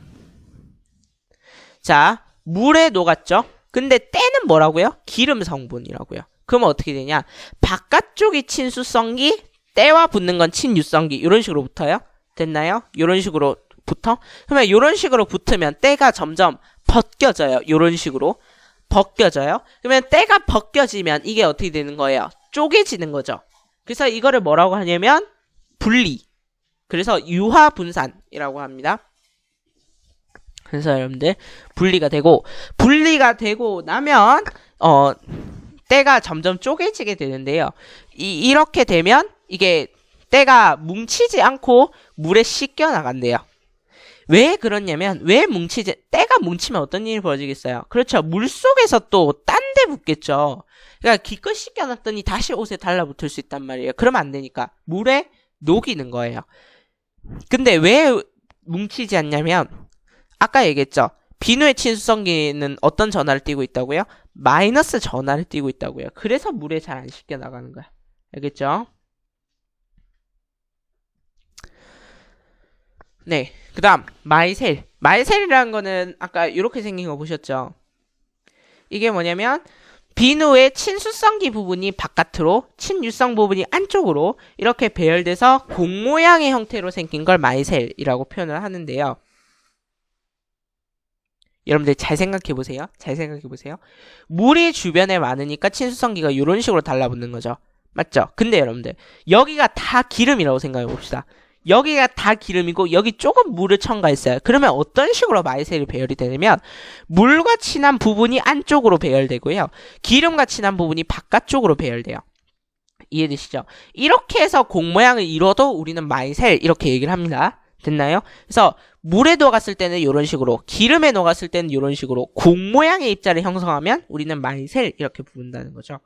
자, 물에 녹았죠? 근데 때는 뭐라고요? 기름 성분이라고요. 그러면 어떻게 되냐? 바깥쪽이 친수성기, 때와 붙는 건 친유성기. 이런 식으로 붙어요. 됐나요? 이런 식으로 붙어? 그러면 이런 식으로 붙으면 때가 점점 벗겨져요. 이런 식으로. 벗겨져요. 그러면 때가 벗겨지면 이게 어떻게 되는 거예요? 쪼개지는 거죠. 그래서 이거를 뭐라고 하냐면 분리. 그래서 유화 분산이라고 합니다. 그래서 여러분들 분리가 되고 나면 때가 점점 쪼개지게 되는데요. 이렇게 되면 이게 때가 뭉치지 않고 물에 씻겨 나간대요. 왜 그러냐면 때가 뭉치면 어떤 일이 벌어지겠어요? 그렇죠. 물속에서 또 딴 데 붙겠죠. 그러니까 기껏 씻겨놨더니 다시 옷에 달라붙을 수 있단 말이에요. 그러면 안 되니까 물에 녹이는 거예요. 근데 왜 뭉치지 않냐면 아까 얘기했죠. 비누의 친수성기는 어떤 전하를 띠고 있다고요? 마이너스 전하를 띠고 있다고요. 그래서 물에 잘 안 씻겨 나가는 거야. 알겠죠? 네, 그 다음 마이셀. 마이셀이라는 거는 아까 이렇게 생긴 거 보셨죠? 이게 뭐냐면 비누의 친수성기 부분이 바깥으로, 친유성 부분이 안쪽으로 이렇게 배열돼서 공 모양의 형태로 생긴 걸 마이셀이라고 표현을 하는데요. 여러분들 잘 생각해 보세요. 잘 생각해 보세요. 물이 주변에 많으니까 친수성기가 이런 식으로 달라붙는 거죠. 맞죠? 근데 여러분들 여기가 다 기름이라고 생각해 봅시다. 여기가 다 기름이고 여기 조금 물을 첨가했어요. 그러면 어떤 식으로 마이셀이 배열이 되냐면 물과 친한 부분이 안쪽으로 배열되고요. 기름과 친한 부분이 바깥쪽으로 배열돼요. 이해되시죠? 이렇게 해서 공 모양을 이뤄도 우리는 마이셀 이렇게 얘기를 합니다. 됐나요? 그래서 물에 녹았을 때는 이런 식으로, 기름에 녹았을 때는 이런 식으로 공 모양의 입자를 형성하면 우리는 마이셀 이렇게 부른다는 거죠.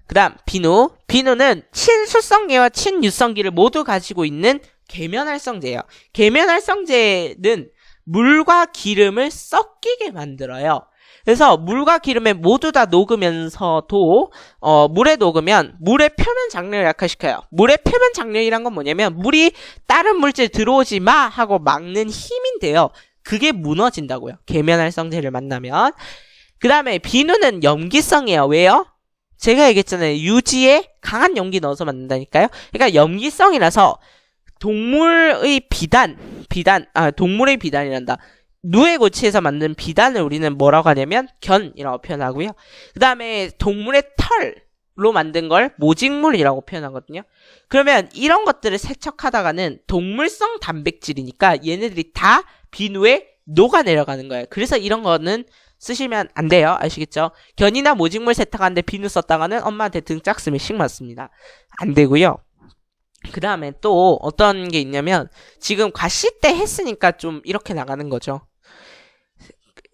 그 다음 비누. 비누는 친수성계와 친유성기를 모두 가지고 있는 계면활성제예요. 계면활성제는 물과 기름을 섞이게 만들어요. 그래서 물과 기름에 모두 다 녹으면서도 물에 녹으면 물의 표면 장력을 약화시켜요. 물의 표면 장력이란 건 뭐냐면 물이 다른 물질 들어오지 마 하고 막는 힘인데요. 그게 무너진다고요. 계면활성제를 만나면. 그 다음에 비누는 염기성이에요. 왜요? 제가 얘기했잖아요. 유지에 강한 염기 넣어서 만든다니까요. 그러니까 염기성이라서 동물의 비단이란다. 누에 고치에서 만든 비단을 우리는 뭐라고 하냐면 견이라고 표현하고요. 그 다음에 동물의 털로 만든 걸 모직물이라고 표현하거든요. 그러면 이런 것들을 세척하다가는 동물성 단백질이니까 얘네들이 다 비누에 녹아내려가는 거예요. 그래서 이런 거는 쓰시면 안 돼요. 아시겠죠? 견이나 모직물 세탁하는데 비누 썼다가는 엄마한테 등짝 스매싱 맞습니다. 안 되고요. 그 다음에 또 어떤 게 있냐면 지금 과시때 했으니까 좀 이렇게 나가는 거죠.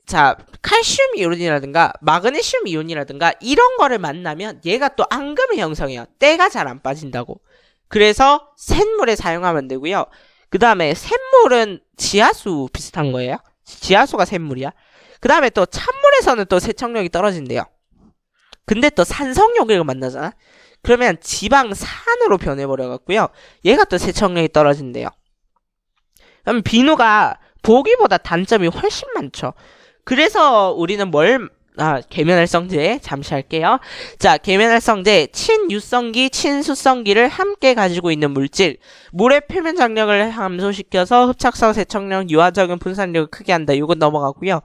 자, 칼슘 이온이라든가 마그네슘 이온이라든가 이런 거를 만나면 얘가 또 앙금을 형성해요. 때가 잘 안 빠진다고. 그래서 샘물에 사용하면 되고요. 그 다음에 샘물은 지하수 비슷한 거예요. 지하수가 샘물이야. 그 다음에 또 찬물에서는 또 세척력이 떨어진대요. 근데 또 산성용액을 만나잖아. 그러면 지방산으로 변해버려갖고요. 얘가 또 세척력이 떨어진대요. 그럼 비누가 보기보다 단점이 훨씬 많죠. 그래서 우리는 계면활성제 잠시 할게요. 자, 계면활성제 친유성기, 친수성기를 함께 가지고 있는 물질. 물의 표면 장력을 감소시켜서 흡착성, 세척력, 유화적인 분산력을 크게 한다. 이건 넘어가고요.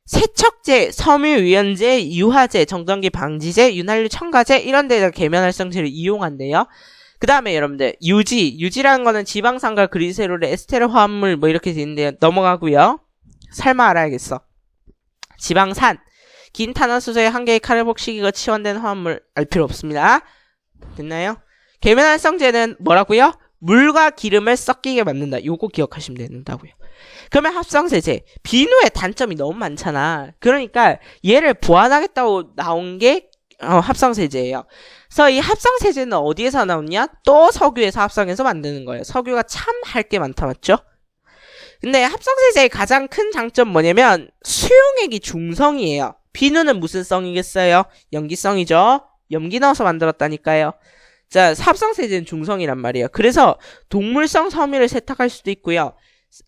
세척제, 섬유유연제, 유화제, 정전기 방지제, 윤활유 첨가제 이런 데다 계면활성제를 이용한대요. 그 다음에 여러분들 유지라는 거는 지방산과 그리세롤의 에스테르 화합물 뭐 이렇게 되는데요. 넘어가고요. 설마 알아야겠어. 지방산, 긴 탄화수소의 한 개의 카르복시기가 치환된 화합물 알 필요 없습니다. 됐나요? 계면활성제는 뭐라고요? 물과 기름을 섞이게 만든다. 요거 기억하시면 된다고요. 그러면 합성세제. 비누의 단점이 너무 많잖아. 그러니까 얘를 보완하겠다고 나온 게 합성세제예요. 그래서 이 합성세제는 어디에서 나오냐? 또 석유에서 합성해서 만드는 거예요. 석유가 참 할 게 많다, 맞죠? 근데 합성세제의 가장 큰 장점 뭐냐면 수용액이 중성이에요. 비누는 무슨 성이겠어요? 염기성이죠. 염기 넣어서 만들었다니까요. 자, 합성세제는 중성이란 말이에요. 그래서 동물성 섬유를 세탁할 수도 있고요.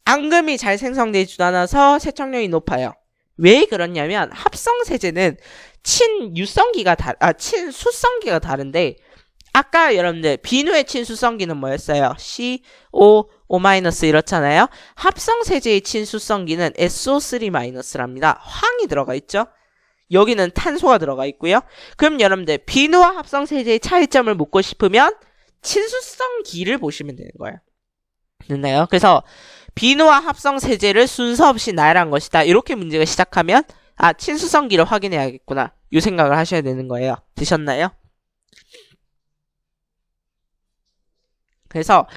앙금이 잘 생성되지 않아서 세척력이 높아요. 왜 그러냐면 합성세제는 친수성기가 다른데 아까 여러분들 비누의 친수성기는 뭐였어요? CO5- 이렇잖아요. 합성세제의 친수성기는 SO3-랍니다. 황이 들어가 있죠? 여기는 탄소가 들어가 있고요. 그럼 여러분들 비누와 합성세제의 차이점을 묻고 싶으면 친수성기를 보시면 되는 거예요. 됐나요? 그래서 비누와 합성세제를 순서 없이 나열한 것이다. 이렇게 문제가 시작하면 친수성기를 확인해야겠구나. 이 생각을 하셔야 되는 거예요. 되셨나요? 그래서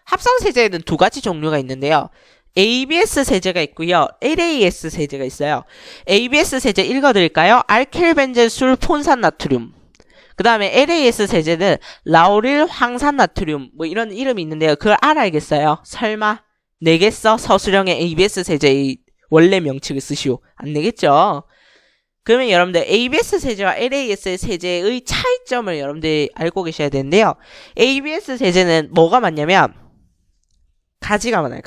합성세제에는 두 가지 종류가 있는데요. ABS 세제가 있고요. LAS 세제가 있어요. ABS 세제 읽어드릴까요? 알켈벤젠술 폰산나트륨. 그 다음에 LAS 세제는 라우릴 황산나트륨 뭐 이런 이름이 있는데요. 그걸 알아야겠어요? 설마 내겠어? 서술형의 ABS 세제의 원래 명칭을 쓰시오. 안 내겠죠? 그러면 여러분들 ABS 세제와 LAS 세제의 차이점을 여러분들이 알고 계셔야 되는데요. ABS 세제는 뭐가 많냐면 가지가 많아요.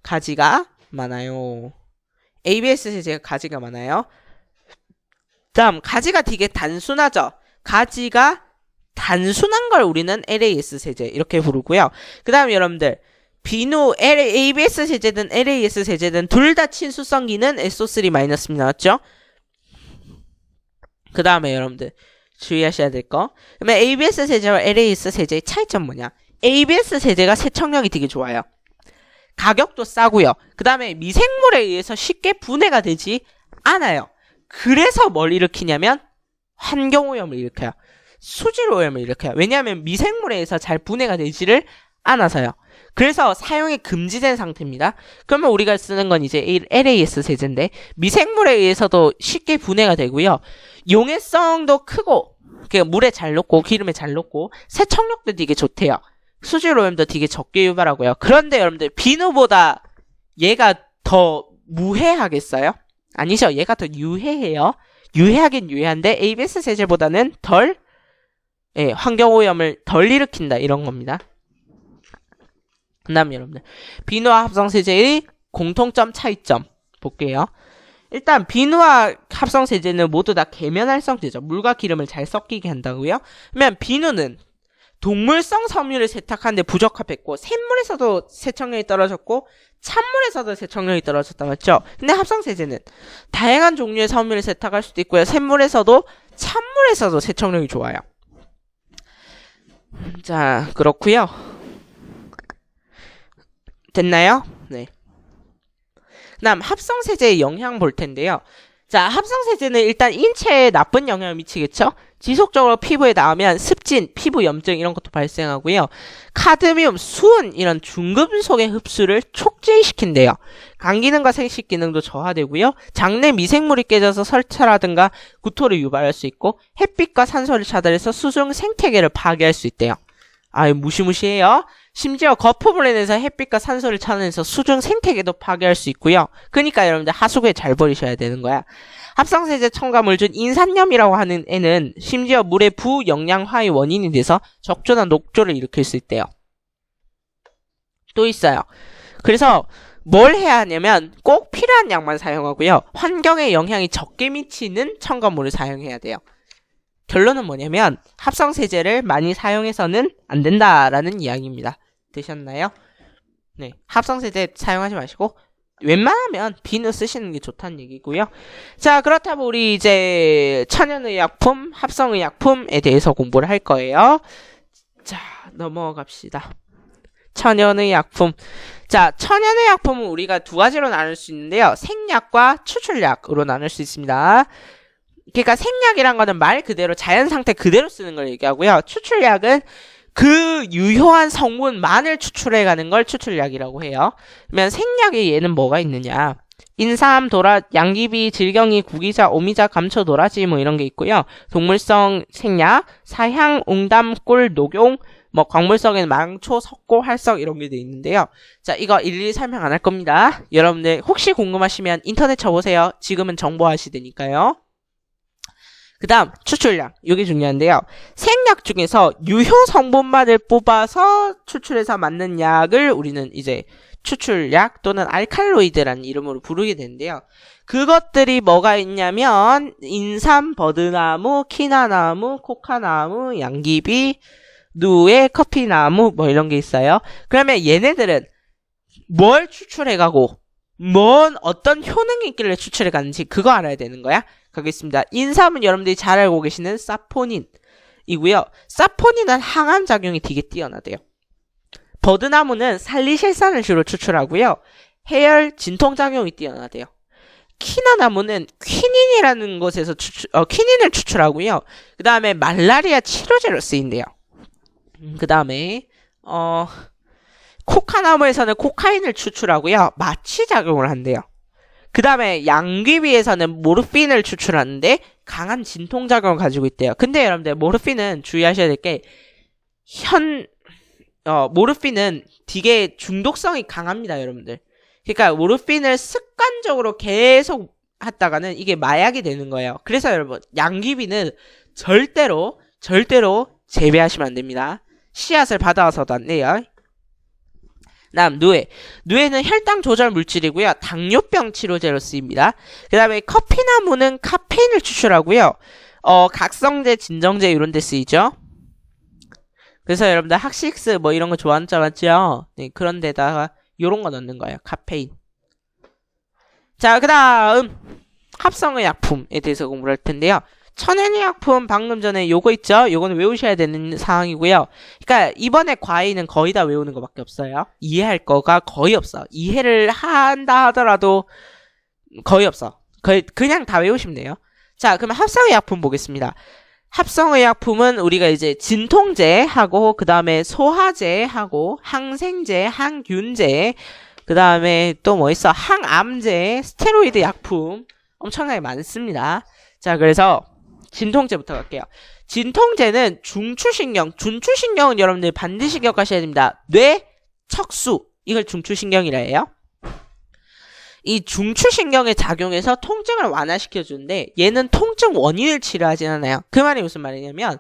가지가 많아요. ABS 세제가 가지가 많아요. 다음 가지가 되게 단순하죠. 가지가 단순한 걸 우리는 LAS 세제 이렇게 부르고요. 그 다음 여러분들 비누 ABS 세제든 LAS 세제든 둘 다 친수성기는 SO3- 나왔죠? 그 다음에 여러분들 주의하셔야 될 거. 그러면 ABS 세제와 LAS 세제의 차이점 뭐냐? ABS 세제가 세척력이 되게 좋아요. 가격도 싸고요. 그 다음에 미생물에 의해서 쉽게 분해가 되지 않아요. 그래서 뭘 일으키냐면 환경오염을 일으켜요. 수질오염을 일으켜요. 왜냐하면 미생물에 의해서 잘 분해가 되지를 않아서요. 그래서 사용이 금지된 상태입니다. 그러면 우리가 쓰는 건 이제 LAS 세제인데 미생물에 의해서도 쉽게 분해가 되고요. 용해성도 크고 물에 잘 녹고 기름에 잘 녹고 세척력도 되게 좋대요. 수질오염도 되게 적게 유발하고요. 그런데 여러분들 비누보다 얘가 더 무해하겠어요? 아니죠. 얘가 더 유해해요. 유해하긴 유해한데 ABS 세제보다는 덜 환경오염을 덜 일으킨다 이런 겁니다. 그 다음 여러분들 비누와 합성세제의 공통점 차이점 볼게요. 일단 비누와 합성세제는 모두 다 계면활성제죠. 물과 기름을 잘 섞이게 한다고요. 그러면 비누는 동물성 섬유를 세탁하는데 부적합했고 샘물에서도 세척력이 떨어졌고 찬물에서도 세척력이 떨어졌다 맞죠? 근데 합성세제는 다양한 종류의 섬유를 세탁할 수도 있고요. 샘물에서도 찬물에서도 세척력이 좋아요. 자 그렇고요. 됐나요? 네. 그 다음 합성세제의 영향 볼 텐데요. 자, 합성세제는 일단 인체에 나쁜 영향을 미치겠죠? 지속적으로 피부에 닿으면 습진, 피부 염증 이런 것도 발생하고요. 카드뮴, 수은 이런 중금속의 흡수를 촉진시킨대요. 간 기능과 생식 기능도 저하되고요. 장내 미생물이 깨져서 설차라든가 구토를 유발할 수 있고 햇빛과 산소를 차단해서 수중 생태계를 파괴할 수 있대요. 아유 무시무시해요. 심지어 거품을 내서 햇빛과 산소를 차단해서 수중 생태계도 파괴할 수 있고요. 그러니까 여러분들 하수구에 잘 버리셔야 되는 거야. 합성세제 첨가물 중 인산염이라고 하는 애는 심지어 물의 부영양화의 원인이 돼서 적조나 녹조를 일으킬 수 있대요. 또 있어요. 그래서 뭘 해야 하냐면 꼭 필요한 양만 사용하고요. 환경에 영향이 적게 미치는 첨가물을 사용해야 돼요. 결론은 뭐냐면 합성세제를 많이 사용해서는 안 된다라는 이야기입니다. 되셨나요? 네, 합성세제 사용하지 마시고 웬만하면 비누 쓰시는 게 좋다는 얘기고요. 자, 그렇다면 우리 이제 천연의약품, 합성의약품에 대해서 공부를 할 거예요. 자, 넘어갑시다. 천연의약품. 자, 천연의약품은 우리가 두 가지로 나눌 수 있는데요. 생약과 추출약으로 나눌 수 있습니다. 그러니까 생약이란 거는 말 그대로 자연 상태 그대로 쓰는 걸 얘기하고요. 추출약은 그 유효한 성분만을 추출해가는 걸 추출약이라고 해요. 그러면 생약에 얘는 뭐가 있느냐? 인삼, 도라, 양귀비, 질경이, 구기자, 오미자, 감초, 도라지 뭐 이런 게 있고요. 동물성 생약, 사향, 웅담, 꿀, 녹용, 뭐 광물성에는 망초, 석고, 활석 이런 게 돼 있는데요. 자, 이거 일일이 설명 안 할 겁니다. 여러분들 혹시 궁금하시면 인터넷 쳐보세요. 지금은 정보화 시대니까요. 그 다음 추출약, 이게 중요한데요. 생약 중에서 유효 성분만을 뽑아서 추출해서 만든 약을 우리는 이제 추출약 또는 알칼로이드라는 이름으로 부르게 되는데요. 그것들이 뭐가 있냐면 인삼, 버드나무, 키나나무, 코카나무, 양귀비, 누에, 커피나무 뭐 이런 게 있어요. 그러면 얘네들은 뭘 추출해가고 뭔 어떤 효능이 있길래 추출해가는지 그거 알아야 되는 거야. 가겠습니다. 인삼은 여러분들이 잘 알고 계시는 사포닌이고요. 사포닌은 항암 작용이 되게 뛰어나대요. 버드나무는 살리실산을 주로 추출하고요. 해열 진통 작용이 뛰어나대요. 키나나무는 퀴닌이라는 것에서 퀴닌을 추출하고요. 그 다음에 말라리아 치료제로 쓰인대요. 그 다음에 코카나무에서는 코카인을 추출하고요. 마취 작용을 한대요. 그 다음에 양귀비에서는 모르핀을 추출하는데 강한 진통작용을 가지고 있대요. 근데 여러분들 모르핀은 주의하셔야 될 게 모르핀은 되게 중독성이 강합니다. 여러분들. 그러니까 모르핀을 습관적으로 계속 하다가는 이게 마약이 되는 거예요. 그래서 여러분 양귀비는 절대로 재배하시면 안 됩니다. 씨앗을 받아와서도 안 돼요. 다음 누에는 혈당 조절 물질이고요. 당뇨병 치료제로 쓰입니다. 그 다음에 커피나무는 카페인을 추출하고요. 각성제, 진정제 이런 데 쓰이죠. 그래서 여러분들 학식스 뭐 이런 거 좋아하는 줄 알았죠? 네, 그런 데다가 요런 거 넣는 거예요. 카페인. 자, 그 다음 합성의약품에 대해서 공부를 할 텐데요. 천연의약품 방금 전에 요거 있죠? 요거는 외우셔야 되는 사항이고요. 그러니까 이번에 과외는 거의 다 외우는 거밖에 없어요. 이해할 거가 거의 없어. 이해를 한다 하더라도 거의 없어. 거의 그냥 다 외우시면 돼요. 자, 그러면 합성의약품 보겠습니다. 합성의약품은 우리가 이제 진통제하고 그 다음에 소화제하고 항생제, 항균제, 그 다음에 또 뭐 있어? 항암제, 스테로이드 약품 엄청나게 많습니다. 자, 그래서 진통제부터 갈게요. 진통제는 중추신경은 여러분들 반드시 기억하셔야 됩니다. 뇌, 척수 이걸 중추신경이라 해요. 이 중추신경에 작용해서 통증을 완화시켜주는데 얘는 통증 원인을 치료하진 않아요. 그 말이 무슨 말이냐면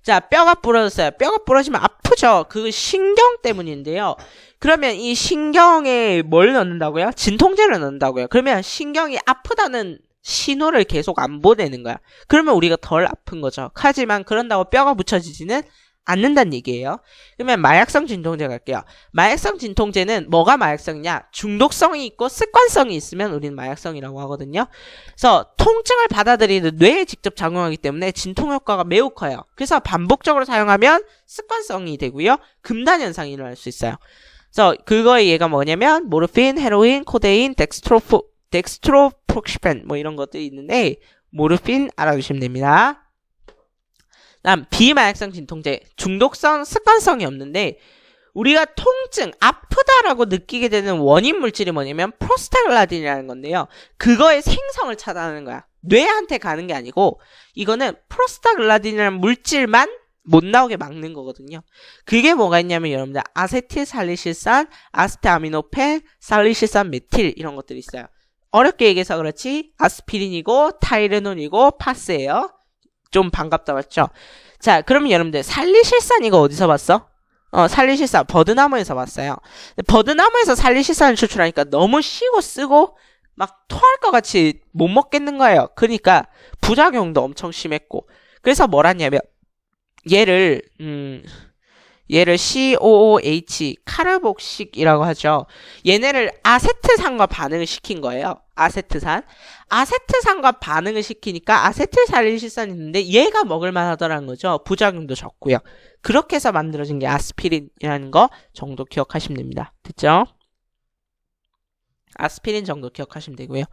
자, 뼈가 부러졌어요. 뼈가 부러지면 아프죠. 그 신경 때문인데요. 그러면 이 신경에 뭘 넣는다고요? 진통제를 넣는다고요. 그러면 신경이 아프다는 신호를 계속 안 보내는 거야. 그러면 우리가 덜 아픈 거죠. 하지만 그런다고 뼈가 붙여지지는 않는다는 얘기예요. 그러면 마약성 진통제 갈게요. 마약성 진통제는 뭐가 마약성이냐? 중독성이 있고 습관성이 있으면 우리는 마약성이라고 하거든요. 그래서 통증을 받아들이는 뇌에 직접 작용하기 때문에 진통 효과가 매우 커요. 그래서 반복적으로 사용하면 습관성이 되고요. 금단 현상이 일어날 수 있어요. 그래서 그거의 예가 뭐냐면 모르핀, 헤로인, 코데인, 덱스트로프록시펜 뭐 이런 것들이 있는데 모르핀 알아두시면 됩니다. 다음 비마약성 진통제, 중독성, 습관성이 없는데 우리가 통증, 아프다라고 느끼게 되는 원인 물질이 뭐냐면 프로스타글란딘이라는 건데요. 그거의 생성을 차단하는 거야. 뇌한테 가는 게 아니고 이거는 프로스타글란딘이라는 물질만 못 나오게 막는 거거든요. 그게 뭐가 있냐면 여러분들 아세틸살리실산, 아세트아미노펜, 살리실산 메틸 이런 것들이 있어요. 어렵게 얘기해서 그렇지 아스피린이고 타이레놀이고 파스예요. 좀 반갑다 맞죠? 자, 그러면 여러분들 살리실산 이거 어디서 봤어? 살리실산 버드나무에서 봤어요. 버드나무에서 살리실산을 추출하니까 너무 쉬고 쓰고 막 토할 것 같이 못 먹겠는 거예요. 그러니까 부작용도 엄청 심했고 그래서 뭘 하냐면 얘를 COOH 카르복식이라고 하죠. 얘네를 아세트산과 반응을 시킨 거예요. 아세트산과 반응을 시키니까 아세틸살리실산이 있는데 얘가 먹을만 하더라는 거죠. 부작용도 적고요. 그렇게 해서 만들어진 게 아스피린이라는 거 정도 기억하시면 됩니다. 됐죠? 아스피린 정도 기억하시면 되고요.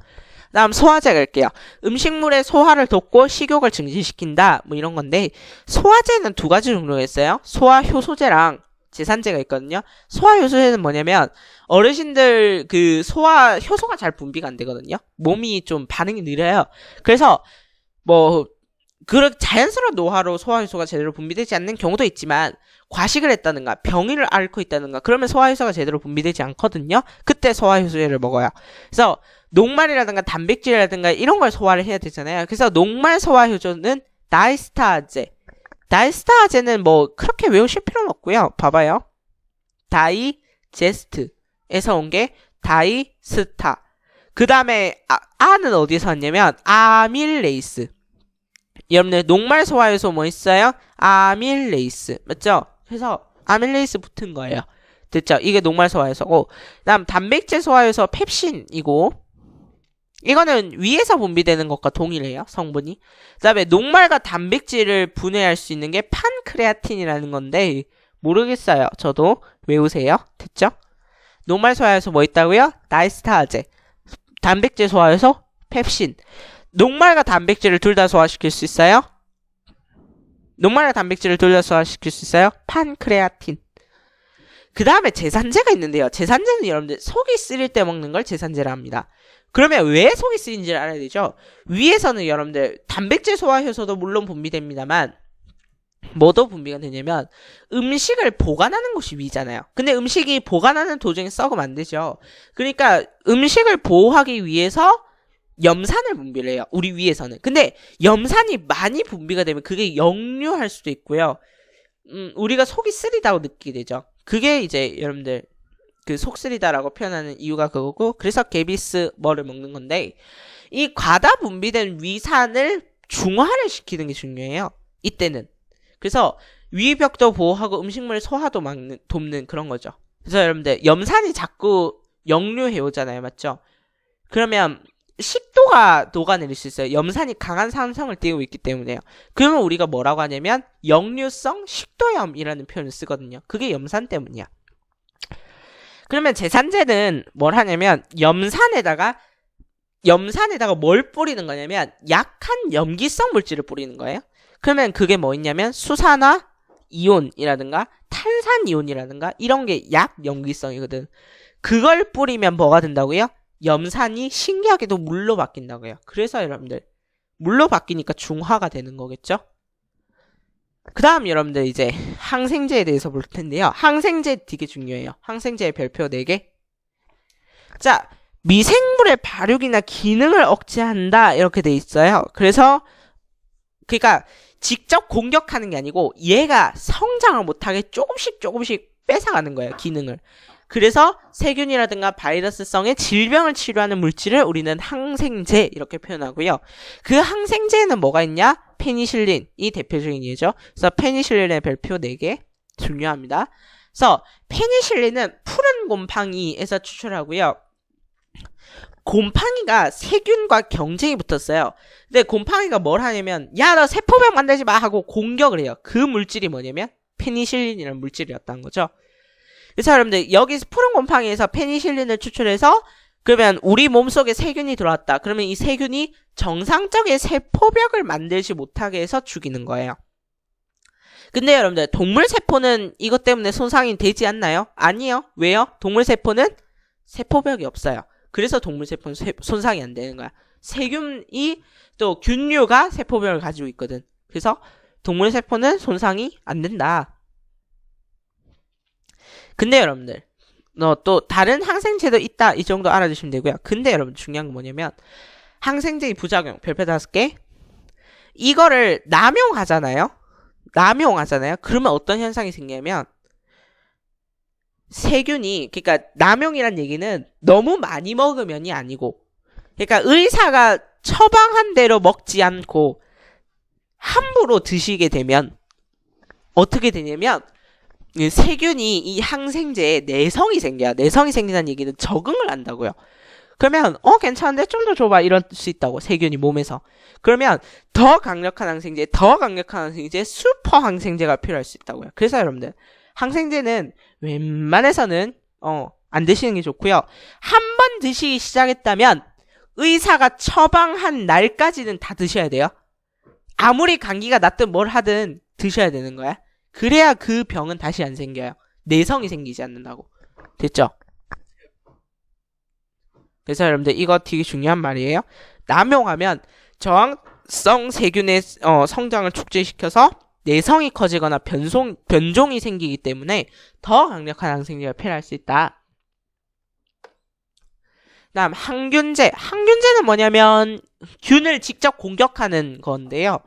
다음 소화제 갈게요. 음식물의 소화를 돕고 식욕을 증진시킨다 뭐 이런 건데 소화제는 두 가지 종류가 있어요. 소화효소제랑 제산제가 있거든요. 소화효소제는 뭐냐면 어르신들 그 소화효소가 잘 분비가 안 되거든요. 몸이 좀 반응이 느려요. 그래서 뭐 자연스러운 노화로 소화효소가 제대로 분비되지 않는 경우도 있지만 과식을 했다든가 병을 앓고 있다든가 그러면 소화효소가 제대로 분비되지 않거든요. 그때 소화효소제를 먹어요. 그래서 녹말이라든가 단백질이라든가 이런 걸 소화를 해야 되잖아요. 그래서 녹말 소화효소는 다이스타아제는 뭐 그렇게 외우실 필요는 없고요. 봐봐요. 다이제스트에서 온 게 다이스타. 그 다음에 아는 어디서 왔냐면 아밀레이스. 여러분들 녹말 소화효소 뭐 있어요? 아밀레이스 맞죠? 그래서 아밀레이스 붙은 거예요. 됐죠? 이게 녹말 소화효소고 그다음 단백질 소화효소 펩신이고 이거는 위에서 분비되는 것과 동일해요. 성분이. 그 다음에 녹말과 단백질을 분해할 수 있는 게 판크레아틴이라는 건데 모르겠어요. 저도 외우세요. 됐죠? 녹말 소화효소 뭐 있다고요? 다이스타아제. 단백질 소화효소 펩신. 녹말과 단백질을 둘 다 소화시킬 수 있어요? 녹말과 단백질을 둘 다 소화시킬 수 있어요? 판크레아틴. 그 다음에 제산제가 있는데요. 제산제는 여러분들 속이 쓰릴 때 먹는 걸 제산제라 합니다. 그러면 왜 속이 쓰린지를 알아야 되죠? 위에서는 여러분들 단백질 소화효소도 물론 분비됩니다만 뭐도 분비가 되냐면 음식을 보관하는 곳이 위잖아요. 근데 음식이 보관하는 도중에 썩으면 안 되죠. 그러니까 음식을 보호하기 위해서 염산을 분비를 해요. 우리 위에서는. 근데 염산이 많이 분비가 되면 그게 역류할 수도 있고요. 우리가 속이 쓰리다고 느끼게 되죠. 그게 이제 여러분들 그 속 쓰리다라고 표현하는 이유가 그거고 그래서 개비스 뭐를 먹는 건데 이 과다 분비된 위산을 중화를 시키는 게 중요해요. 이때는. 그래서 위벽도 보호하고 음식물 소화도 돕는 그런 거죠. 그래서 여러분들 염산이 자꾸 역류해 오잖아요. 맞죠? 그러면 식도가 녹아내릴 수 있어요. 염산이 강한 산성을 띠고 있기 때문에요. 그러면 우리가 뭐라고 하냐면 역류성 식도염이라는 표현을 쓰거든요. 그게 염산 때문이야. 그러면 제산제는 뭘 하냐면 염산에다가 뭘 뿌리는 거냐면 약한 염기성 물질을 뿌리는 거예요. 그러면 그게 뭐 있냐면 수산화 이온이라든가 탄산 이온이라든가 이런 게 약 염기성이거든. 그걸 뿌리면 뭐가 된다고요? 염산이 신기하게도 물로 바뀐다고요. 그래서 여러분들 물로 바뀌니까 중화가 되는 거겠죠? 그 다음 여러분들 이제 항생제에 대해서 볼 텐데요. 항생제 되게 중요해요. 항생제의 별표 4개. 자, 미생물의 발육이나 기능을 억제한다 이렇게 돼 있어요. 그래서 그러니까 직접 공격하는 게 아니고 얘가 성장을 못하게 조금씩 뺏어가는 거예요. 기능을. 그래서 세균이라든가 바이러스성의 질병을 치료하는 물질을 우리는 항생제 이렇게 표현하고요. 그 항생제에는 뭐가 있냐? 페니실린이 대표적인 예죠. 그래서 페니실린의 별표 4개 중요합니다. 그래서 페니실린은 푸른 곰팡이에서 추출하고요. 곰팡이가 세균과 경쟁이 붙었어요. 근데 곰팡이가 뭘 하냐면 야, 너 세포병 만들지 마 하고 공격을 해요. 그 물질이 뭐냐면 페니실린이라는 물질이었다는 거죠. 그래서 여러분들 여기 푸른 곰팡이에서 페니실린을 추출해서 그러면 우리 몸속에 세균이 들어왔다. 그러면 이 세균이 정상적인 세포벽을 만들지 못하게 해서 죽이는 거예요. 근데 여러분들 동물 세포는 이것 때문에 손상이 되지 않나요? 아니요. 왜요? 동물 세포는 세포벽이 없어요. 그래서 동물 세포는 손상이 안 되는 거야. 세균이 또 균류가 세포벽을 가지고 있거든. 그래서 동물 세포는 손상이 안 된다. 근데 여러분들 또 다른 항생제도 있다 이 정도 알아두시면 되고요. 근데 여러분 중요한 건 뭐냐면 항생제의 부작용 별표 5개 이거를 남용하잖아요. 그러면 어떤 현상이 생기냐면 세균이 그러니까 남용이란 얘기는 너무 많이 먹으면이 아니고 그러니까 의사가 처방한 대로 먹지 않고 함부로 드시게 되면 어떻게 되냐면 세균이 이 항생제에 내성이 생겨요. 내성이 생긴다는 얘기는 적응을 한다고요. 그러면 괜찮은데 좀 더 줘봐 이럴 수 있다고 세균이 몸에서. 그러면 더 강력한 항생제 슈퍼 항생제가 필요할 수 있다고요. 그래서 여러분들 항생제는 웬만해서는 안 드시는 게 좋고요. 한 번 드시기 시작했다면 의사가 처방한 날까지는 다 드셔야 돼요. 아무리 감기가 났든 뭘 하든 드셔야 되는 거야. 그래야 그 병은 다시 안 생겨요. 내성이 생기지 않는다고. 됐죠? 그래서 여러분들 이거 되게 중요한 말이에요. 남용하면 저항성 세균의 성장을 촉진시켜서 내성이 커지거나 변종이 생기기 때문에 더 강력한 항생제가 필요할 수 있다. 다음 항균제. 항균제는 뭐냐면 균을 직접 공격하는 건데요.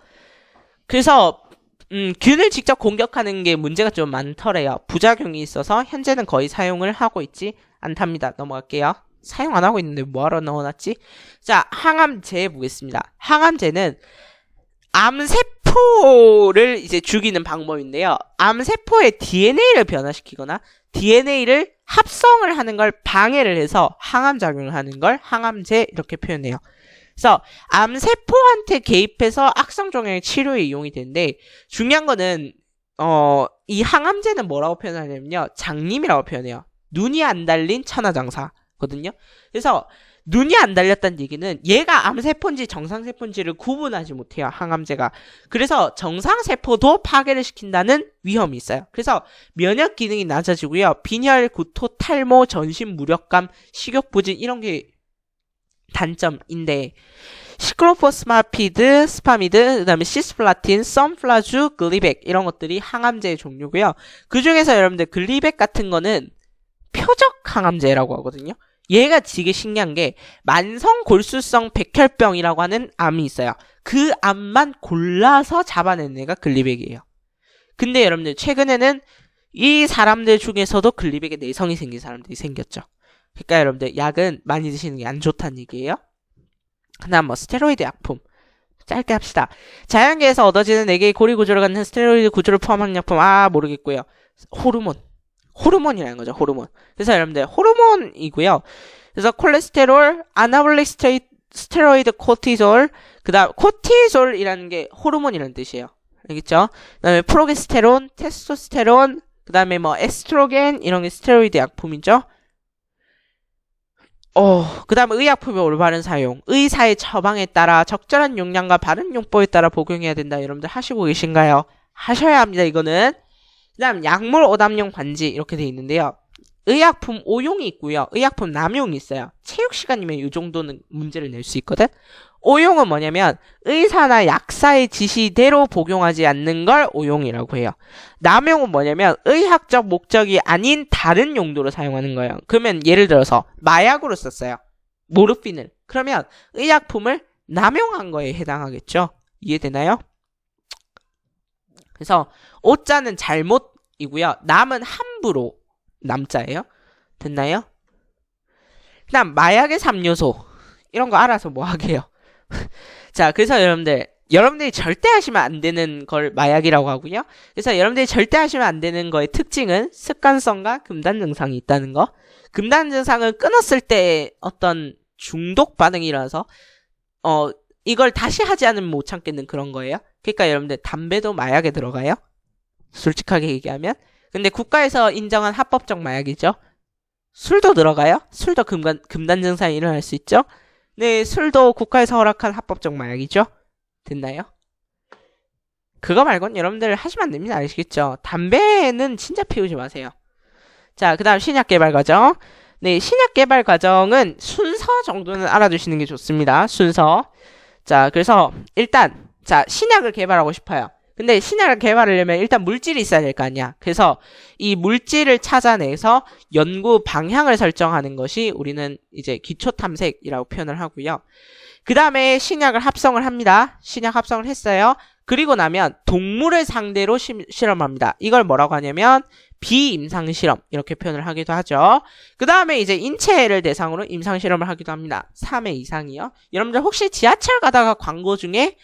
그래서 균을 직접 공격하는 게 문제가 좀 많더래요. 부작용이 있어서 현재는 거의 사용을 하고 있지 않답니다. 넘어갈게요. 사용 안 하고 있는데 뭐하러 넣어놨지? 자, 항암제 보겠습니다. 항암제는 암세포를 이제 죽이는 방법인데요. 암세포의 DNA를 변화시키거나 DNA를 합성을 하는 걸 방해를 해서 항암작용을 하는 걸 항암제 이렇게 표현해요. 그래서 암세포한테 개입해서 악성종양의 치료에 이용이 되는데 중요한 거는 이 항암제는 뭐라고 표현하냐면요. 장님이라고 표현해요. 눈이 안 달린 천하장사거든요. 그래서 눈이 안 달렸다는 얘기는 얘가 암세포인지 정상세포인지를 구분하지 못해요. 항암제가. 그래서 정상세포도 파괴를 시킨다는 위험이 있어요. 그래서 면역 기능이 낮아지고요. 빈혈, 구토, 탈모, 전신 무력감, 식욕부진 이런 게 단점인데 시클로포스마피드, 스파미드, 그 다음에 시스플라틴, 썸플라주, 글리백 이런 것들이 항암제의 종류고요. 그 중에서 여러분들 글리백 같은 거는 표적 항암제라고 하거든요. 얘가 되게 신기한 게 만성골수성 백혈병이라고 하는 암이 있어요. 그 암만 골라서 잡아내는 애가 글리백이에요. 근데 여러분들 최근에는 이 사람들 중에서도 글리백에 내성이 생긴 사람들이 생겼죠. 그러니까 여러분들 약은 많이 드시는 게 안 좋다는 얘기예요. 그다음 스테로이드 약품. 짧게 합시다. 자연계에서 얻어지는 4개의 고리 구조를 갖는 스테로이드 구조를 포함한 약품. 모르겠고요. 호르몬이라는 거죠. 호르몬. 그래서 여러분들 호르몬이고요. 그래서 콜레스테롤, 아나볼릭 스테로이드, 코티솔, 그 다음 코티솔이라는 게 호르몬이라는 뜻이에요. 알겠죠? 그 다음에 프로게스테론, 테스토스테론, 그 다음에 뭐 에스트로겐 이런 게 스테로이드 약품이죠. 그 다음에 의약품의 올바른 사용, 의사의 처방에 따라 적절한 용량과 바른 용법에 따라 복용해야 된다. 여러분들 하시고 계신가요? 하셔야 합니다. 이거는. 그 다음 약물 오담용 반지 이렇게 돼 있는데요. 의약품 오용이 있고요. 의약품 남용이 있어요. 체육시간이면 이 정도는 문제를 낼 수 있거든. 오용은 뭐냐면 의사나 약사의 지시대로 복용하지 않는 걸 오용이라고 해요. 남용은 뭐냐면 의학적 목적이 아닌 다른 용도로 사용하는 거예요. 그러면 예를 들어서 마약으로 썼어요. 모르핀을. 그러면 의약품을 남용한 거에 해당하겠죠. 이해되나요? 그래서 오자는 잘못이고요. 남은 함부로 남자예요. 됐나요? 그 다음 마약의 3요소 이런 거 알아서 뭐 하게요. 자, 그래서 여러분들이 절대 하시면 안 되는 걸 마약이라고 하고요. 그래서 여러분들이 절대 하시면 안 되는 거의 특징은 습관성과 금단 증상이 있다는 거. 금단 증상은 끊었을 때 어떤 중독 반응이라서 이걸 다시 하지 않으면 못 참겠는 그런 거예요. 그러니까 여러분들 담배도 마약에 들어가요. 솔직하게 얘기하면. 근데 국가에서 인정한 합법적 마약이죠. 술도 들어가요. 술도 금단 증상이 일어날 수 있죠. 네, 술도 국가에서 허락한 합법적 마약이죠. 됐나요? 그거 말고는 여러분들 하시면 안 됩니다. 아시겠죠? 담배는 진짜 피우지 마세요. 자, 그 다음 신약 개발 과정. 네, 신약 개발 과정은 순서 정도는 알아두시는 게 좋습니다. 순서. 자, 그래서 일단 신약을 개발하고 싶어요. 근데 신약을 개발하려면 일단 물질이 있어야 될 거 아니야. 그래서 이 물질을 찾아내서 연구 방향을 설정하는 것이 우리는 이제 기초 탐색이라고 표현을 하고요. 그 다음에 신약을 합성을 합니다. 신약 합성을 했어요. 그리고 나면 동물을 상대로 실험합니다. 이걸 뭐라고 하냐면 비임상 실험 이렇게 표현을 하기도 하죠. 그 다음에 이제 인체를 대상으로 임상 실험을 하기도 합니다. 3회 이상이요. 여러분들 혹시 지하철 가다가 광고 중에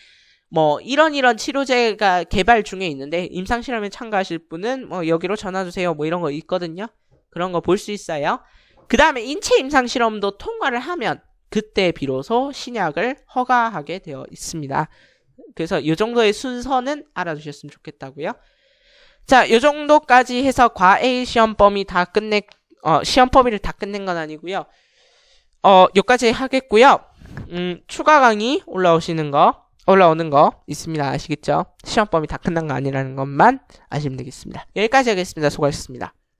뭐 이런 치료제가 개발 중에 있는데 임상 실험에 참가하실 분은 뭐 여기로 전화 주세요. 뭐 이런 거 있거든요. 그런 거 볼 수 있어요. 그 다음에 인체 임상 실험도 통과를 하면 그때 비로소 신약을 허가하게 되어 있습니다. 그래서 이 정도의 순서는 알아두셨으면 좋겠다고요. 자, 이 정도까지 해서 과A 시험 범위를 다 끝낸 건 아니고요. 여기까지 하겠고요. 추가 강의 올라오는 거 있습니다. 아시겠죠? 시험 범위 다 끝난 거 아니라는 것만 아시면 되겠습니다. 여기까지 하겠습니다. 수고하셨습니다.